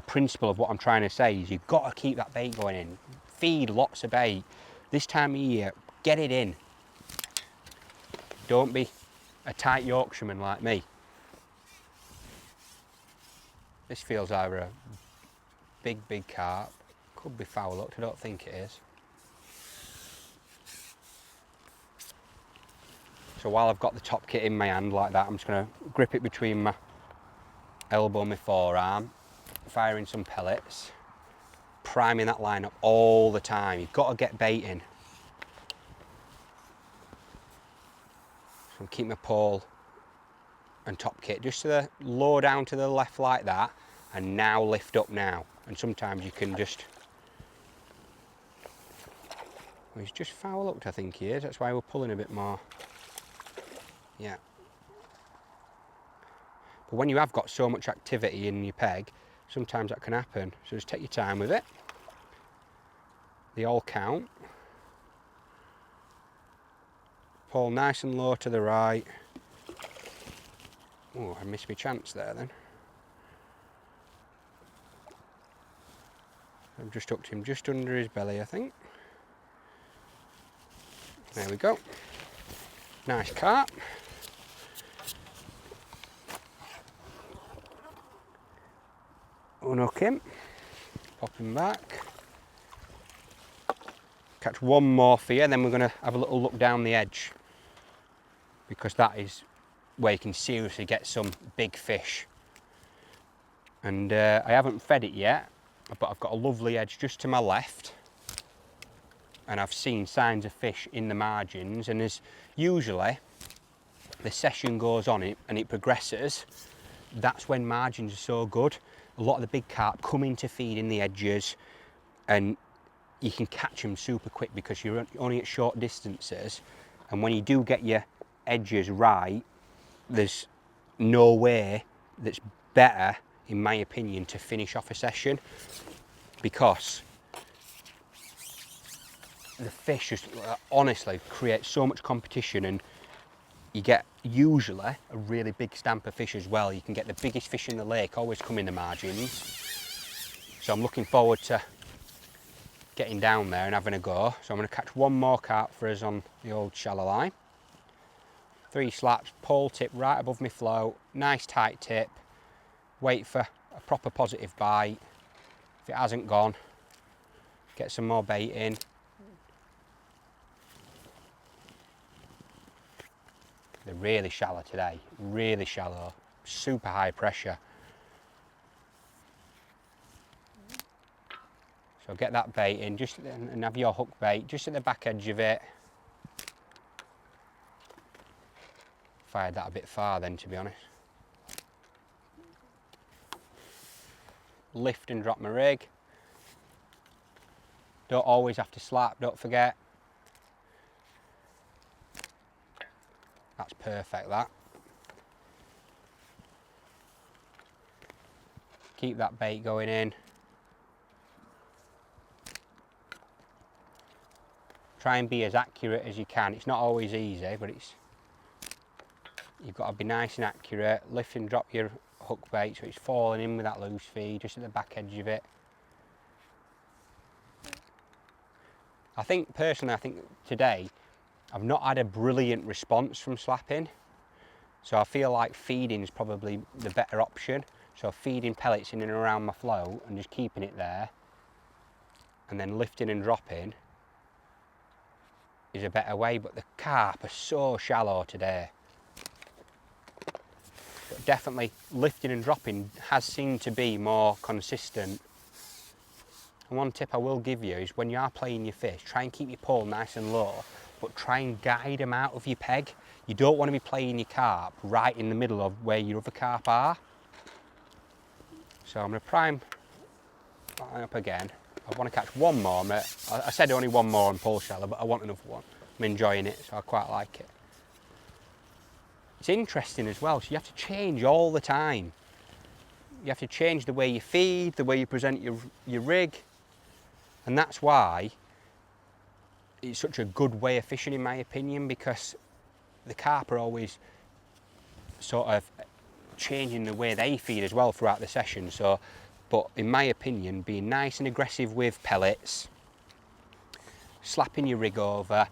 principle of what I'm trying to say is you've got to keep that bait going in. Feed lots of bait. This time of year, get it in. Don't be a tight Yorkshireman like me. This feels either a big carp. Could be foul hooked, I don't think it is. So while I've got the top kit in my hand like that, I'm just going to grip it between my elbow and my forearm, firing some pellets, priming that line up all the time. You've got to get bait in. So I'm keeping my pole and top kit just to the low down to the left like that, and now lift up now. And sometimes you can just, well, he's just foul hooked, I think he is. That's why we're pulling a bit more. Yeah. But when you have got so much activity in your peg, sometimes that can happen. So just take your time with it. They all count. Pull nice and low to the right. Oh, I missed my chance there then. I've just hooked him just under his belly, I think. There we go. Nice carp. Unhook him, pop him back. Catch one more for you, and then we're going to have a little look down the edge, because that is where you can seriously get some big fish. And I haven't fed it yet, but I've got a lovely edge just to my left, and I've seen signs of fish in the margins. And as usually the session goes on it and it progresses, that's when margins are so good. A lot of the big carp come in to feed in the edges, and you can catch them super quick because you're only at short distances. And when you do get your edges right, there's no way that's better, in my opinion, to finish off a session, because the fish just honestly create so much competition, and you get usually a really big stamp of fish as well. You can get the biggest fish in the lake always come in the margins. So I'm looking forward to getting down there and having a go. So I'm going to catch one more carp for us on the old shallow line. 3 slaps, pole tip right above my float, nice tight tip. Wait for a proper positive bite. If it hasn't gone, get some more bait in. They're really shallow today, really shallow, super high pressure. So get that bait in, just and have your hook bait just at the back edge of it. Fired that a bit far then, to be honest. Lift and drop my rig. Don't always have to slap, don't forget. That's perfect, that. Keep that bait going in. Try and be as accurate as you can. It's not always easy, but you've got to be nice and accurate. Lift and drop your hook bait so it's falling in with that loose feed, just at the back edge of it. I think today I've not had a brilliant response from slapping, so I feel like feeding is probably the better option. So feeding pellets in and around my float and just keeping it there, and then lifting and dropping is a better way. But the carp are so shallow today. but definitely lifting and dropping has seemed to be more consistent. And one tip I will give you is when you are playing your fish, try and keep your pole nice and low, but try and guide them out of your peg. You don't want to be playing your carp right in the middle of where your other carp are. So I'm going to prime up again. I want to catch one more. I said only one more on pole shallow, but I want another one. I'm enjoying it, so I quite like it. It's interesting as well, so you have to change all the time. You have to change the way you feed, the way you present your rig, and that's why it's such a good way of fishing in my opinion, because the carp are always sort of changing the way they feed as well throughout the session. So, but in my opinion, being nice and aggressive with pellets, slapping your rig over,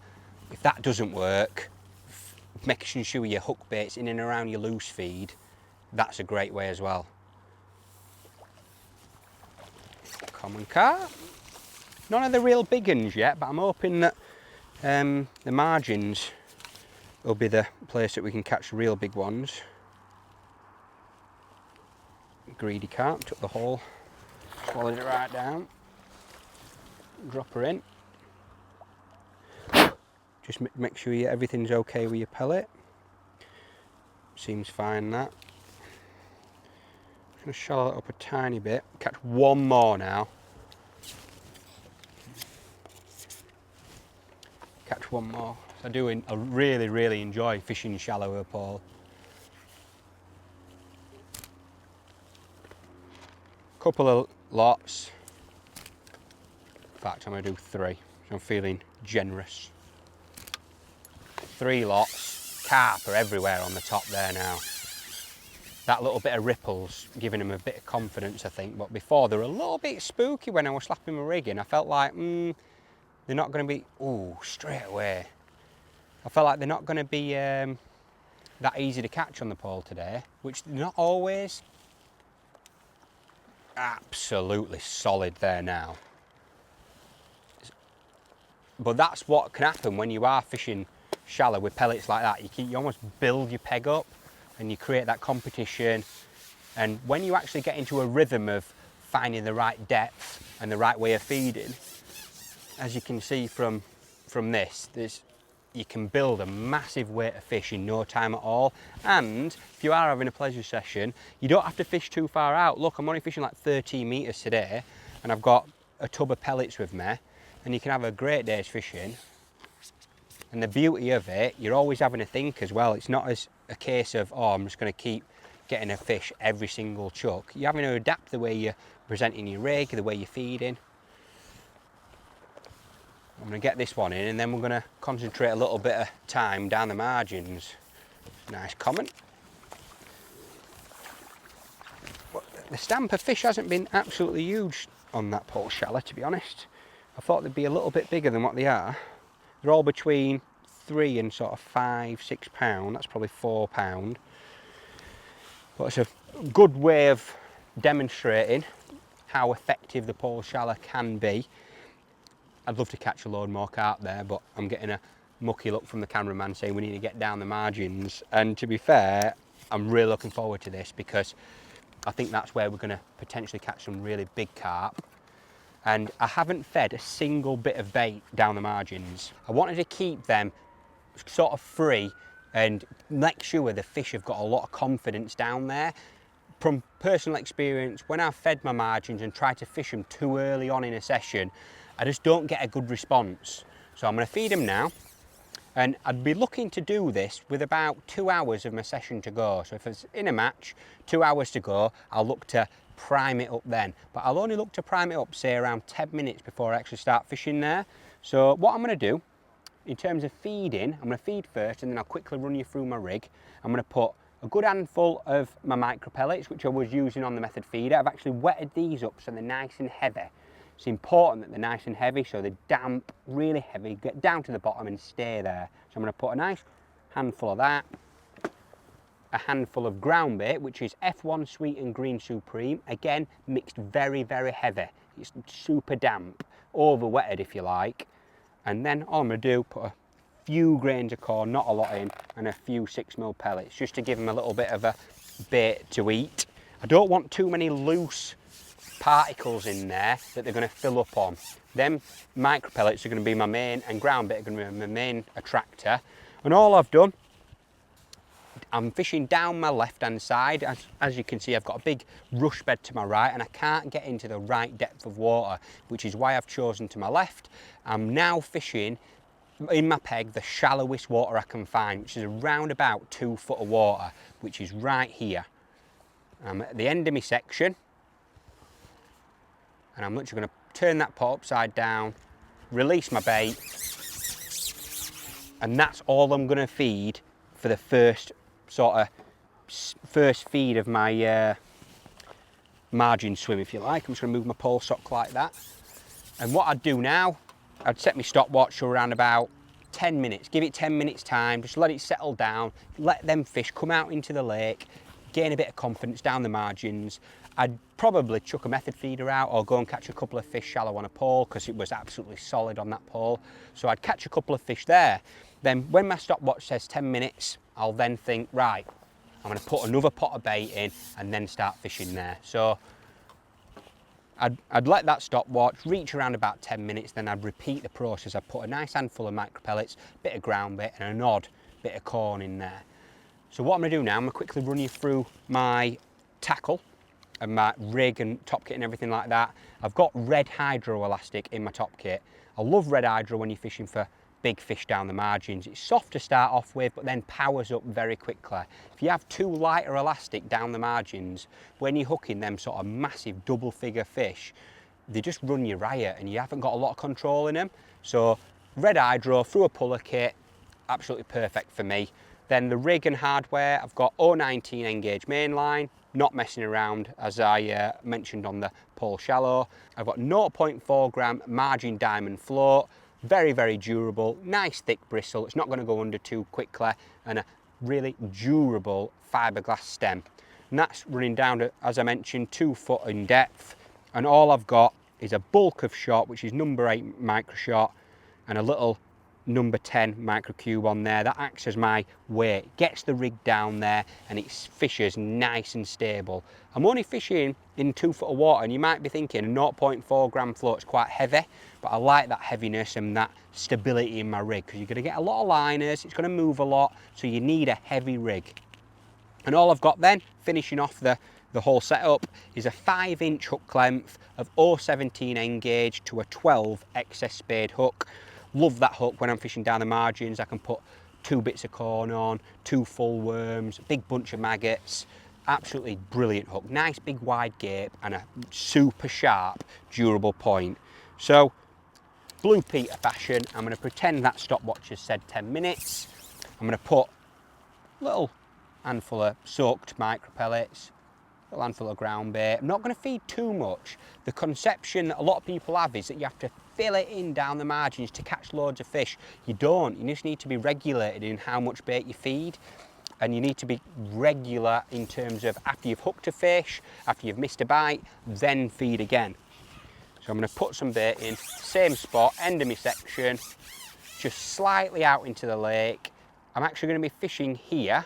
if that doesn't work, making sure your hook bait's in and around your loose feed, that's a great way as well. Common carp. None of the real big ones yet, but I'm hoping that the margins will be the place that we can catch the real big ones. Greedy carp, took the hole, swallowed it right down. Drop her in. Just make sure everything's okay with your pellet. Seems fine that. I'm going to shallow it up a tiny bit. Catch one more now. Catch one more. I really enjoy fishing shallow with a pole. Couple of lots. In fact, I'm going to do 3. So I'm feeling generous. 3 lots. Carp are everywhere on the top there now. That little bit of ripples giving them a bit of confidence, I think. But before, they were a little bit spooky when I was slapping my rig in. I felt like, they're not going to be, straight away. I felt like they're not going to be that easy to catch on the pole today, which they're not always. Absolutely solid there now. But that's what can happen when you are fishing shallow with pellets like that. You almost build your peg up and you create that competition. And when you actually get into a rhythm of finding the right depth and the right way of feeding, as you can see from this, you can build a massive weight of fish in no time at all. And if you are having a pleasure session, you don't have to fish too far out. Look, I'm only fishing like 13 metres today, and I've got a tub of pellets with me, and you can have a great day's fishing. And the beauty of it, you're always having to think as well. It's not as a case of, I'm just going to keep getting a fish every single chuck. You're having to adapt the way you're presenting your rig, the way you're feeding. I'm going to get this one in, and then we're going to concentrate a little bit of time down the margins. Nice comment. But the stamp of fish hasn't been absolutely huge on that pole shallow, to be honest. I thought they'd be a little bit bigger than what they are. They're all between 3 and sort of 5, 6 pound. That's probably 4 pound. But it's a good way of demonstrating how effective the pole shallow can be. I'd love to catch a load more carp there, but I'm getting a mucky look from the cameraman saying we need to get down the margins. And to be fair, I'm really looking forward to this, because I think that's where we're going to potentially catch some really big carp. And I haven't fed a single bit of bait down the margins. I wanted to keep them sort of free and make sure the fish have got a lot of confidence down there. From personal experience, when I've fed my margins and tried to fish them too early on in a session, I just don't get a good response. So I'm going to feed them now, and I'd be looking to do this with about 2 hours of my session to go. So if it's in a match, 2 hours to go, I'll look to prime it up then. But I'll only look to prime it up, say, around 10 minutes before I actually start fishing there. So what I'm going to do, in terms of feeding, I'm going to feed first, and then I'll quickly run you through my rig. I'm going to put a good handful of my micro pellets, which I was using on the Method feeder. I've actually wetted these up so they're nice and heavy. It's important that they're nice and heavy, so they're damp, really heavy, get down to the bottom and stay there. So I'm going to put a nice handful of that, a handful of ground bait, which is F1 Sweet and Green Supreme, again mixed very, very heavy. It's super damp, over wetted if you like. And then all I'm going to do, put a few grains of corn, not a lot in, and a few 6mm pellets, just to give them a little bit of a bait to eat. I don't want too many loose particles in there that they're going to fill up on. Them micro pellets are going to be my main, and ground bait are going to be my main attractor. And all I've done, I'm fishing down my left hand side. As you can see, I've got a big rush bed to my right and I can't get into the right depth of water, which is why I've chosen to my left. I'm now fishing in my peg the shallowest water I can find, which is around about 2 foot of water, which is right here. I'm at the end of my section and I'm literally going to turn that pot upside down, release my bait, and that's all I'm going to feed for the first feed of my margin swim, if you like. I'm just going to move my pole sock like that. And what I'd do now, I'd set my stopwatch to around about 10 minutes. Give it 10 minutes time, just let it settle down, let them fish come out into the lake, gain a bit of confidence down the margins. I'd probably chuck a method feeder out or go and catch a couple of fish shallow on a pole because it was absolutely solid on that pole. So I'd catch a couple of fish there. Then when my stopwatch says 10 minutes, I'll then think, right, I'm going to put another pot of bait in and then start fishing there. So I'd let that stopwatch reach around about 10 minutes, then I'd repeat the process. I'd put a nice handful of micro pellets, bit of ground bait and an odd bit of corn in there. So what I'm going to do now, I'm going to quickly run you through my tackle and my rig and top kit and everything like that. I've got red hydro elastic in my top kit. I love red hydro when you're fishing for big fish down the margins. It's soft to start off with, but then powers up very quickly. If you have too lighter elastic down the margins, when you're hooking them sort of massive double figure fish, they just run you riot and you haven't got a lot of control in them. So red hydro through a puller kit, absolutely perfect for me. Then the rig and hardware, I've got 019 Engage Mainline, not messing around as I mentioned on the pole shallow. I've got 0.4 gram margin diamond float, very, very durable, nice thick bristle. It's not going to go under too quickly, and a really durable fiberglass stem. And that's running down to, as I mentioned, 2 foot in depth. And all I've got is a bulk of shot, which is number 8 micro shot, and a little number 10 micro cube on there. That acts as my weight, gets the rig down there, and it fishes nice and stable. I'm only fishing in 2 foot of water, and you might be thinking a 0.4 gram float is quite heavy, but I like that heaviness and that stability in my rig because you're going to get a lot of liners, it's going to move a lot, so you need a heavy rig. And all I've got then, finishing off the whole setup, is a 5-inch hook length of 017 Engage to a 12 excess spade hook. Love that hook when I'm fishing down the margins. I can put 2 bits of corn on, 2 full worms, a big bunch of maggots. Absolutely brilliant hook. Nice big wide gape and a super sharp, durable point. So, Blue Peter fashion, I'm going to pretend that stopwatch has said 10 minutes. I'm going to put a little handful of soaked micro pellets, a little handful of ground bait. I'm not going to feed too much. The conception that a lot of people have is that you have to fill it in down the margins to catch loads of fish. You don't. You just need to be regulated in how much bait you feed, and you need to be regular in terms of after you've hooked a fish, after you've missed a bite, then feed again. So I'm going to put some bait in, same spot, end of my section, just slightly out into the lake. I'm actually going to be fishing here,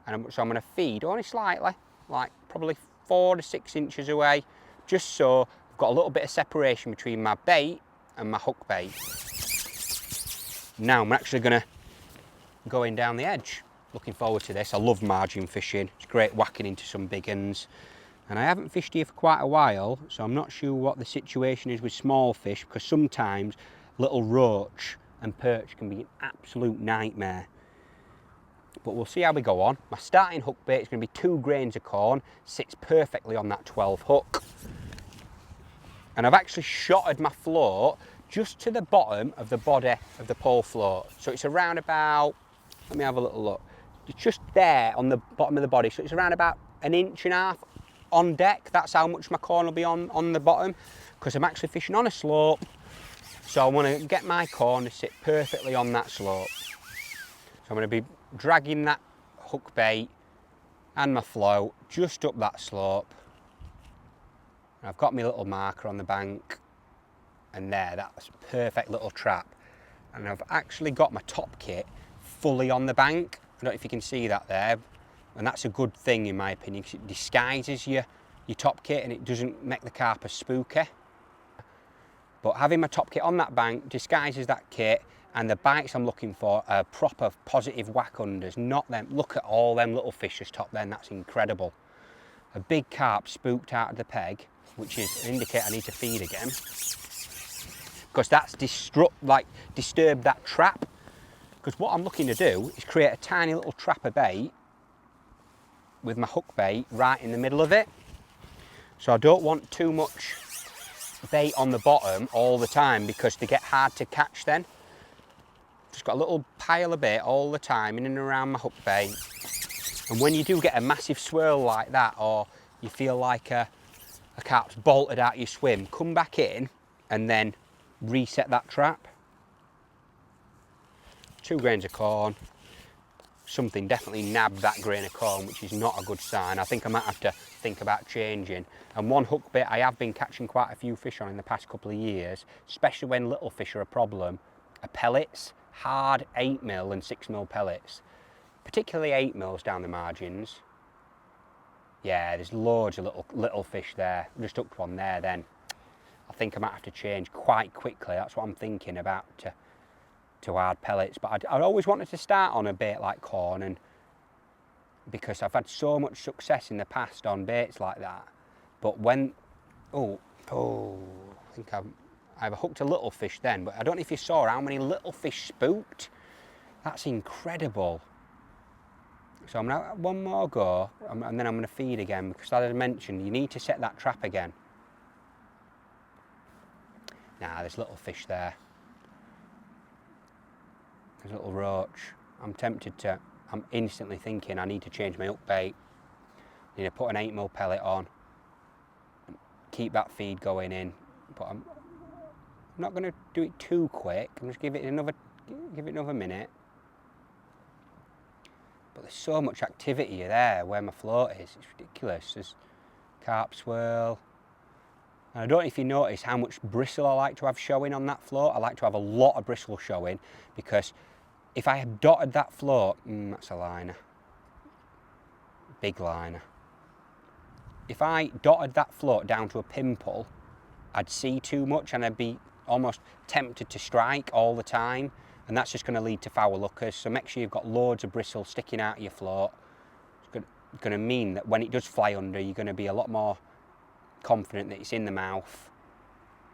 and so I'm going to feed only slightly, like probably 4 to 6 inches away, just so I've got a little bit of separation between my bait and my hook bait. Now I'm actually going to go in down the edge. Looking forward to this. I love margin fishing. It's great whacking into some big uns. And I haven't fished here for quite a while, so I'm not sure what the situation is with small fish, because sometimes little roach and perch can be an absolute nightmare. But we'll see how we go on. My starting hook bait is going to be 2 grains of corn, sits perfectly on that 12 hook. And I've actually shotted my float just to the bottom of the body of the pole float. So it's around about, let me have a little look. It's just there on the bottom of the body. So it's around about 1.5 inches on deck. That's how much my corn will be on the bottom, because I'm actually fishing on a slope. So I want to get my corn to sit perfectly on that slope. So I'm going to be dragging that hook bait and my float just up that slope. And I've got my little marker on the bank, and that's a perfect little trap. And I've actually got my top kit fully on the bank. I don't know if you can see that there. And that's a good thing in my opinion, because it disguises your top kit and it doesn't make the carp as spooky. But having my top kit on that bank disguises that kit, and the bites I'm looking for are proper positive whack unders, not them. Look at all them little fish just top then, that's incredible. A big carp spooked out of the peg, which is an indicator I need to feed again, because that's disturbed that trap. Because what I'm looking to do is create a tiny little trapper bait with my hook bait right in the middle of it. So I don't want too much bait on the bottom all the time, because they get hard to catch then. Just got a little pile of bait all the time in and around my hook bait. And when you do get a massive swirl like that, or you feel like a carp's bolted out your swim, come back in and then reset that trap. 2 grains of corn. Something definitely nabbed that grain of corn, which is not a good sign. I think I might have to think about changing. And one hook bait I have been catching quite a few fish on in the past couple of years, especially when little fish are a problem, are pellets. Hard 8mm and 6mm pellets, particularly 8mm down the margins. Yeah, there's loads of little fish there. I just hooked one there then. I think I might have to change quite quickly. That's what I'm thinking about, to hard pellets. But I'd always wanted to start on a bait like corn, and because I've had so much success in the past on baits like that. But when, I think I've hooked a little fish then, but I don't know if you saw how many little fish spooked. That's incredible. So I'm gonna have one more go, and then I'm gonna feed again, because as I mentioned, you need to set that trap again. Nah, there's little fish there. There's a little roach. I'm instantly thinking I need to change my hook bait. I need to put an 8mm pellet on, and keep that feed going in, but I'm not going to do it too quick. I'm just give it another minute. But there's so much activity there where my float is. It's ridiculous. There's carp swirl. And I don't know if you notice how much bristle I like to have showing on that float. I like to have a lot of bristle showing, because if I had dotted that float, that's a liner. Big liner. If I dotted that float down to a pimple, I'd see too much and I'd be almost tempted to strike all the time, and that's just going to lead to foul lookers. So make sure you've got loads of bristle sticking out of your float. It's going to mean that when it does fly under, you're going to be a lot more confident that it's in the mouth.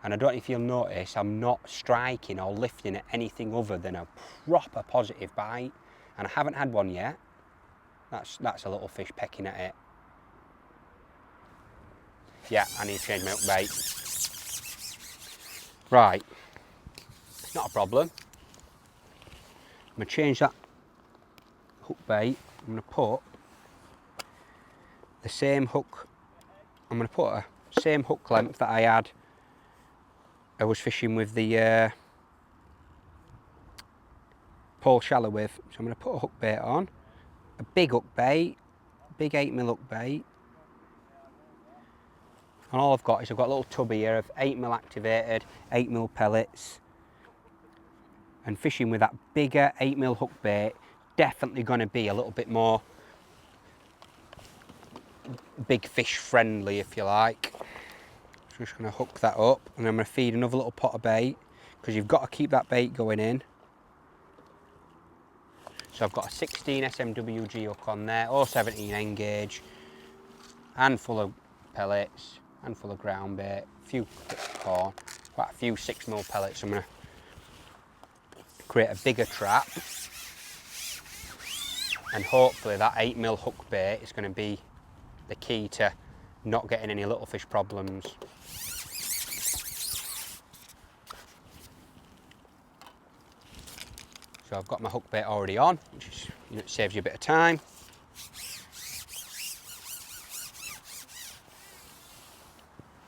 And I don't know if you'll notice, I'm not striking or lifting at anything other than a proper positive bite, and I haven't had one yet. That's a little fish pecking at it. Yeah, I need to change my hook bait. Right, not a problem. I'm going to change that hook bait. I'm going to put the same hook. I'm going to put a same hook length that I was fishing with the pole shallow with. So I'm going to put a hook bait on, a big hook bait, big 8mm hook bait. And all I've got is a little tub here of 8mm activated, 8mm pellets. And fishing with that bigger 8mm hook bait, definitely going to be a little bit more big fish friendly, if you like. So I'm just going to hook that up, and I'm going to feed another little pot of bait, because you've got to keep that bait going in. So I've got a 16 SMWG hook on there, or 17 N-gauge, handful of pellets, handful of ground bait, a few corn, quite a few 6mm pellets. I'm going to create a bigger trap, and hopefully that 8mm hook bait is going to be the key to not getting any little fish problems. So I've got my hook bait already on, which is, saves you a bit of time.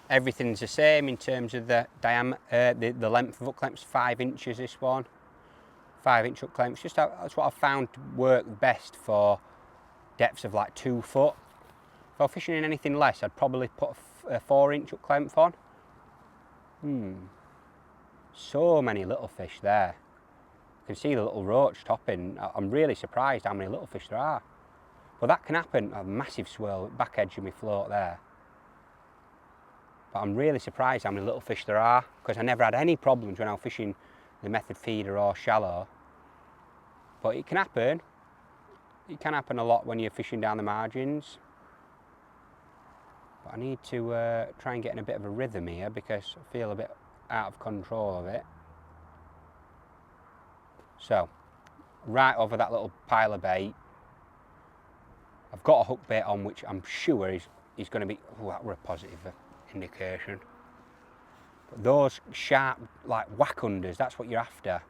Everything's the same in terms of the diameter, the length of hook length's 5 inches. This one, 5-inch hook lengths. That's what I've found to work best for depths of like 2 foot. If I was fishing in anything less, I'd probably put a 4-inch hook length on. So many little fish there. You can see the little roach topping. I'm really surprised how many little fish there are. But that can happen. A massive swirl, back edge of my float there. But I'm really surprised how many little fish there are, because I never had any problems when I was fishing the method feeder or shallow. But it can happen. It can happen a lot when you're fishing down the margins. But I need to try and get in a bit of a rhythm here, because I feel a bit out of control of it. So, right over that little pile of bait, I've got a hook bait on, which I'm sure is going to be, oh, that were a positive indication. But those sharp, like whack unders, that's what you're after.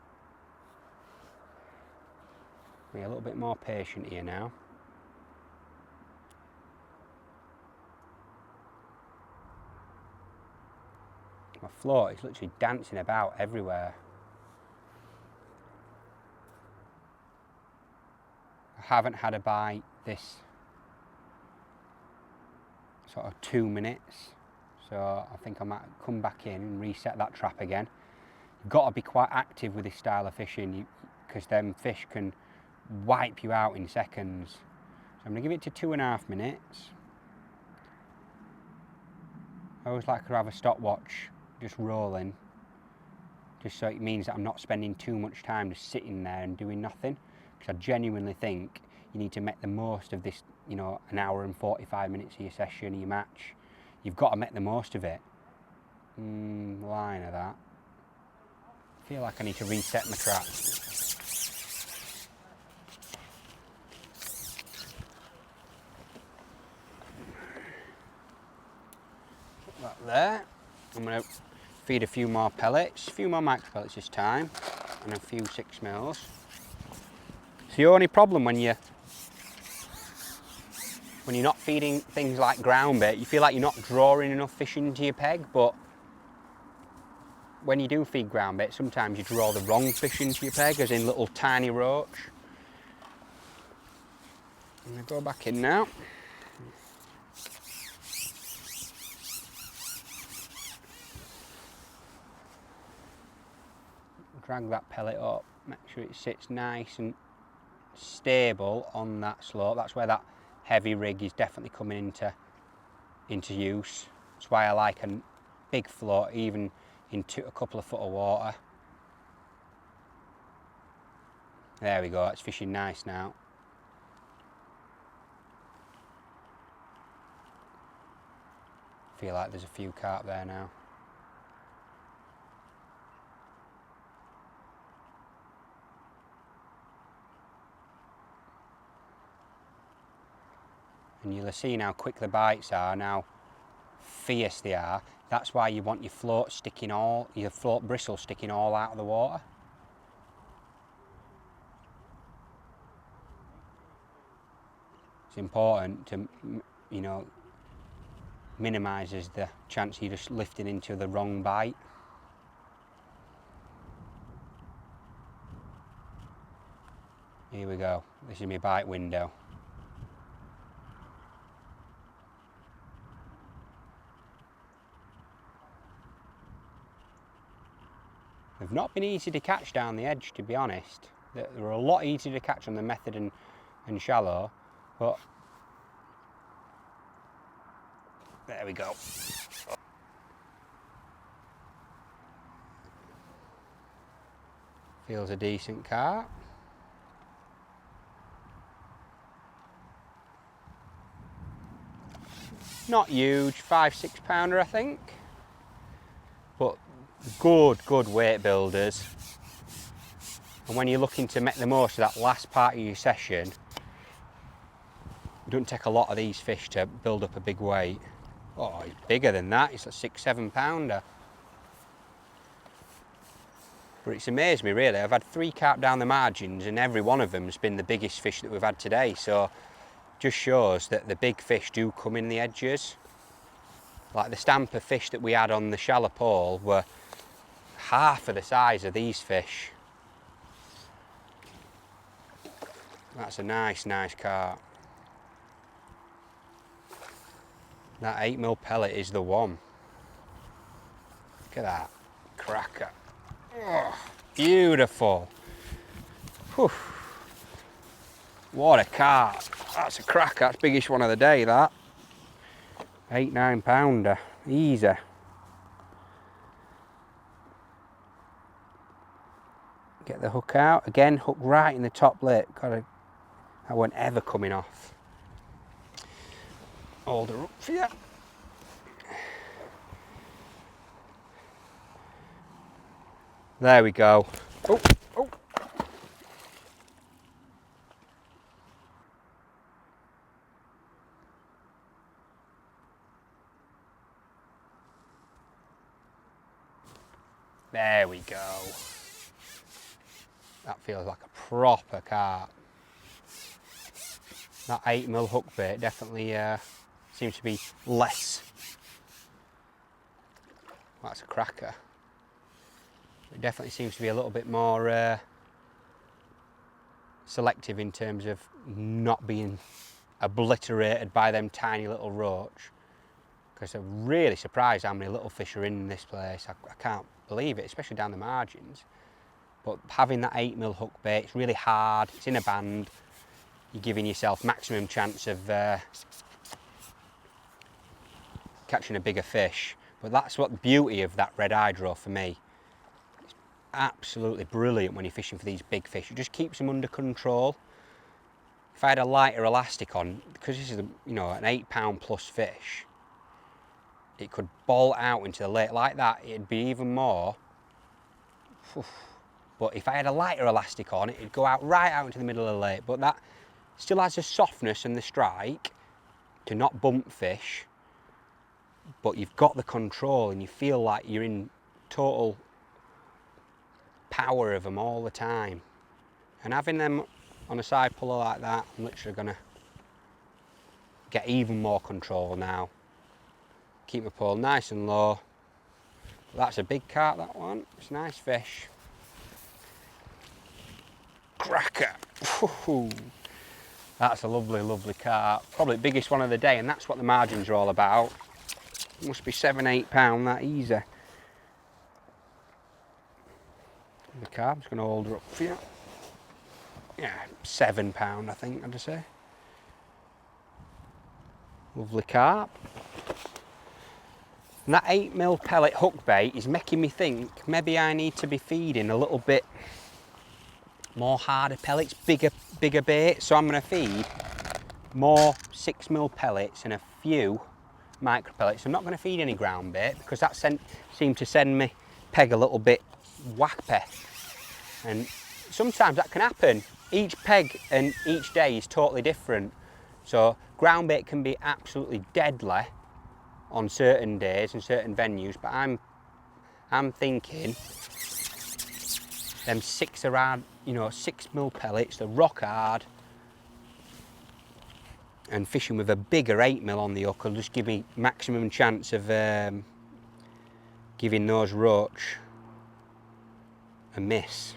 Be a little bit more patient here now. My float is literally dancing about everywhere. I haven't had a bite this sort of 2 minutes, so I think I might come back in and reset that trap again. You've got to be quite active with this style of fishing, because them fish can wipe you out in seconds. So I'm going to give it to 2.5 minutes. I always like to have a stopwatch just rolling, just so it means that I'm not spending too much time just sitting there and doing nothing, because I genuinely think you need to make the most of this, you know, an hour and 45 minutes of your session, your match. You've got to make the most of it. Line of that. I feel like I need to reset my trap. Put that there. I'm going to feed a few more pellets, a few more micro pellets this time, and a few 6mm. So the only problem when you're not feeding things like ground bait, you feel like you're not drawing enough fish into your peg, but when you do feed ground bait, sometimes you draw the wrong fish into your peg, as in little tiny roach. I'm going to go back in now. Drag that pellet up, make sure it sits nice and stable on that slope. That's where that heavy rig is definitely coming into use. That's why I like a big float, even into a couple of foot of water. There we go, it's fishing nice now. Feel like there's a few carp there now. And you'll have seen how quick the bites are, how fierce they are. That's why you want your float bristle sticking all out of the water. It's important to, you know, minimises the chance you're just lifting into the wrong bite. Here we go, this is my bite window. They've not been easy to catch down the edge, to be honest. They were a lot easier to catch on the method and shallow, but there we go. Feels a decent carp. Not huge, 5-6 pounder I think, but good weight builders. And when you're looking to make the most of that last part of your session, it doesn't take a lot of these fish to build up a big weight. Oh, he's bigger than that, he's a 6-7 pounder. But it's amazed me really, I've had 3 carp down the margins and every one of them has been the biggest fish that we've had today, so just shows that the big fish do come in the edges. Like the stamp of fish that we had on the shallow pole were half of the size of these fish. That's a nice carp. That 8mm pellet is the one. Look at that cracker. Oh, beautiful. Whew. What a carp. That's a cracker. That's the biggest one of the day, that. 8-9 pounder. Easy. Get the hook out. Again, hook right in the top lip. That won't ever coming off. Hold her up for you. There we go. Oh, oh. There we go. That feels like a proper carp. That 8mm hook bait definitely seems to be less. That's a cracker. It definitely seems to be a little bit more selective in terms of not being obliterated by them tiny little roach. Because I'm really surprised how many little fish are in this place. I can't believe it, especially down the margins. But having that 8mm hook bait, it's really hard, it's in a band. You're giving yourself maximum chance of catching a bigger fish. But that's what the beauty of that red hydro for me. It's absolutely brilliant when you're fishing for these big fish. It just keeps them under control. If I had a lighter elastic on, because this is an 8 pound plus fish, it could bolt out into the lake like that. It'd be even more. But if I had a lighter elastic on, it'd go out right out into the middle of the lake. But that still has the softness and the strike to not bump fish. But you've got the control and you feel like you're in total power of them all the time. And having them on a side puller like that, I'm literally gonna get even more control now. Keep my pole nice and low. That's a big carp, that one. It's a nice fish. Cracker. Woo-hoo. That's a lovely, lovely carp. Probably the biggest one of the day, and that's what the margins are all about. It must be 7-8 pound, that easy. The carp, I'm just going to hold her up for you. Yeah, 7 pound, I think, I'd say. Lovely carp. And that 8mm pellet hook bait is making me think maybe I need to be feeding a little bit more harder pellets, bigger bait. So I'm going to feed more 6mm pellets and a few micro pellets. I'm not going to feed any ground bait because that seemed to send me peg a little bit whappy. And sometimes that can happen. Each peg and each day is totally different. So ground bait can be absolutely deadly on certain days and certain venues, but I'm thinking them 6mm pellets, they're rock hard, and fishing with a bigger 8mm on the hook will just give me maximum chance of giving those roach a miss.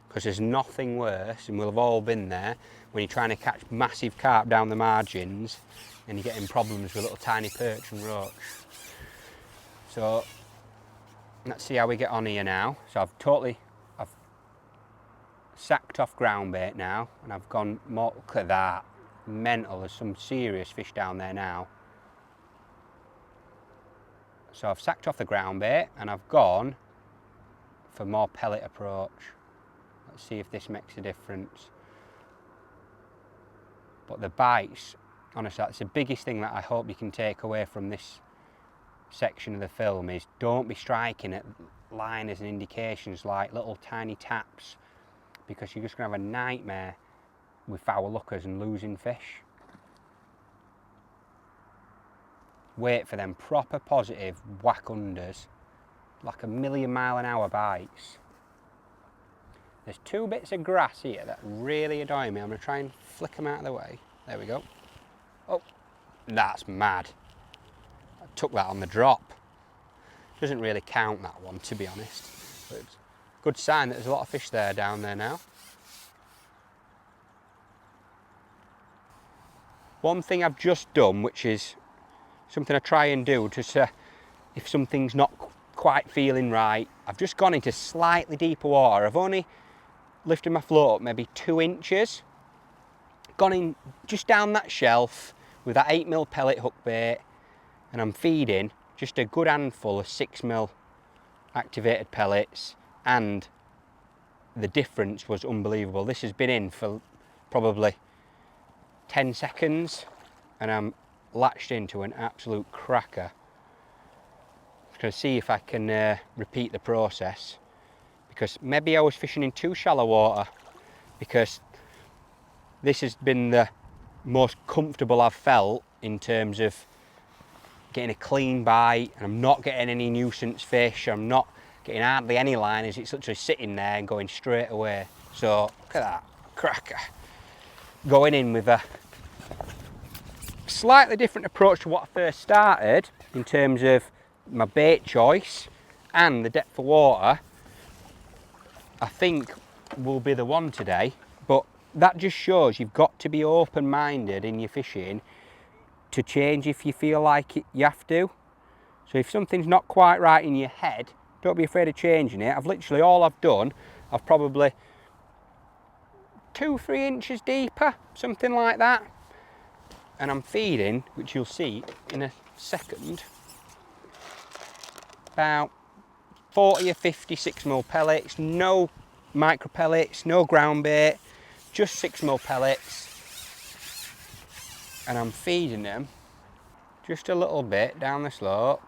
Because there's nothing worse, and we'll have all been there, when you're trying to catch massive carp down the margins and you're getting problems with little tiny perch and roach. So let's see how we get on here now. So I've sacked off ground bait now, and I've gone more. Look at that, mental. There's some serious fish down there now. So I've sacked off the ground bait and I've gone for more pellet approach. Let's see if this makes a difference. But the bites, honestly, that's the biggest thing that I hope you can take away from this section of the film is don't be striking at liners and indications like little tiny taps, because you're just going to have a nightmare with foul lookers and losing fish. Wait for them proper positive whack unders, like a 1,000,000-mile-an-hour bites. There's 2 bits of grass here that really annoy me. I'm going to try and flick them out of the way. There we go. Oh, that's mad. I took that on the drop. Doesn't really count, that one, to be honest. But it's a good sign that there's a lot of fish there down there now. One thing I've just done, which is something I try and do, just if something's not quite feeling right, I've just gone into slightly deeper water. I've only lifted my float up maybe 2 inches, Gone in just down that shelf with that 8mm pellet hook bait, and I'm feeding just a good handful of 6mm activated pellets, and the difference was unbelievable. This has been in for probably 10 seconds and I'm latched into an absolute cracker. I'm going to see if I can repeat the process, because maybe I was fishing in too shallow water, because this has been the most comfortable I've felt in terms of getting a clean bite, and I'm not getting any nuisance fish, I'm not getting hardly any line, as it's literally sitting there and going straight away. So look at that cracker. Going in with a slightly different approach to what I first started in terms of my bait choice and the depth of water, I think will be the one today. But that just shows you've got to be open-minded in your fishing to change if you feel like it, you have to. So if something's not quite right in your head, don't be afraid of changing it. I've literally, all I've done, I've probably 2-3 inches deeper, something like that. And I'm feeding, which you'll see in a second, about 40 or 50 6mm pellets, no micro pellets, no ground bait, just 6mm pellets. And I'm feeding them just a little bit down the slope,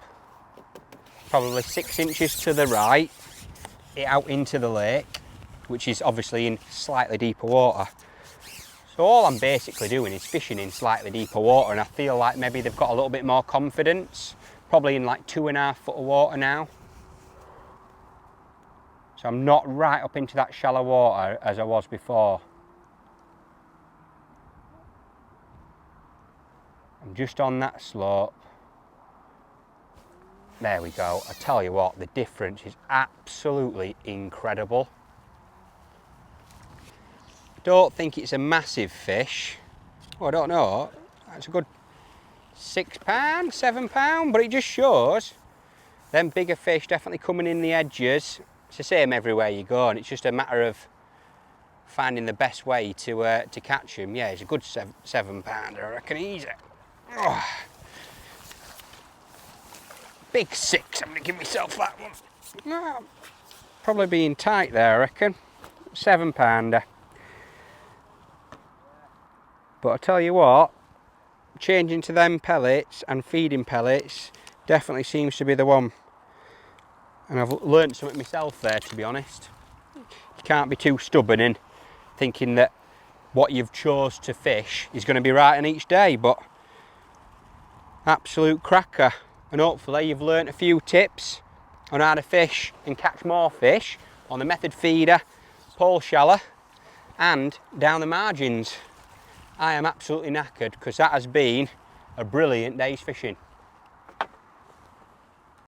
probably 6 inches to the right, out into the lake, which is obviously in slightly deeper water. So all I'm basically doing is fishing in slightly deeper water, and I feel like maybe they've got a little bit more confidence, probably in like 2.5 foot of water now. So I'm not right up into that shallow water as I was before. I'm just on that slope. There we go. I tell you what, the difference is absolutely incredible. Don't think it's a massive fish. Oh, I don't know. That's a good £6, £7, but it just shows them bigger fish definitely coming in the edges. It's the same everywhere you go, and it's just a matter of finding the best way to catch them. Yeah, it's a good £7, I reckon. Easy. Oh. Big 6. I'm going to give myself that one. No, probably being tight there, I reckon. £7. But I tell you what, changing to them pellets and feeding pellets definitely seems to be the one. And I've learnt something myself there, to be honest. You can't be too stubborn in thinking that what you've chose to fish is going to be right on each day, but absolute cracker. And hopefully you've learnt a few tips on how to fish and catch more fish on the Method feeder, pole shallow and down the margins. I am absolutely knackered, because that has been a brilliant day's fishing.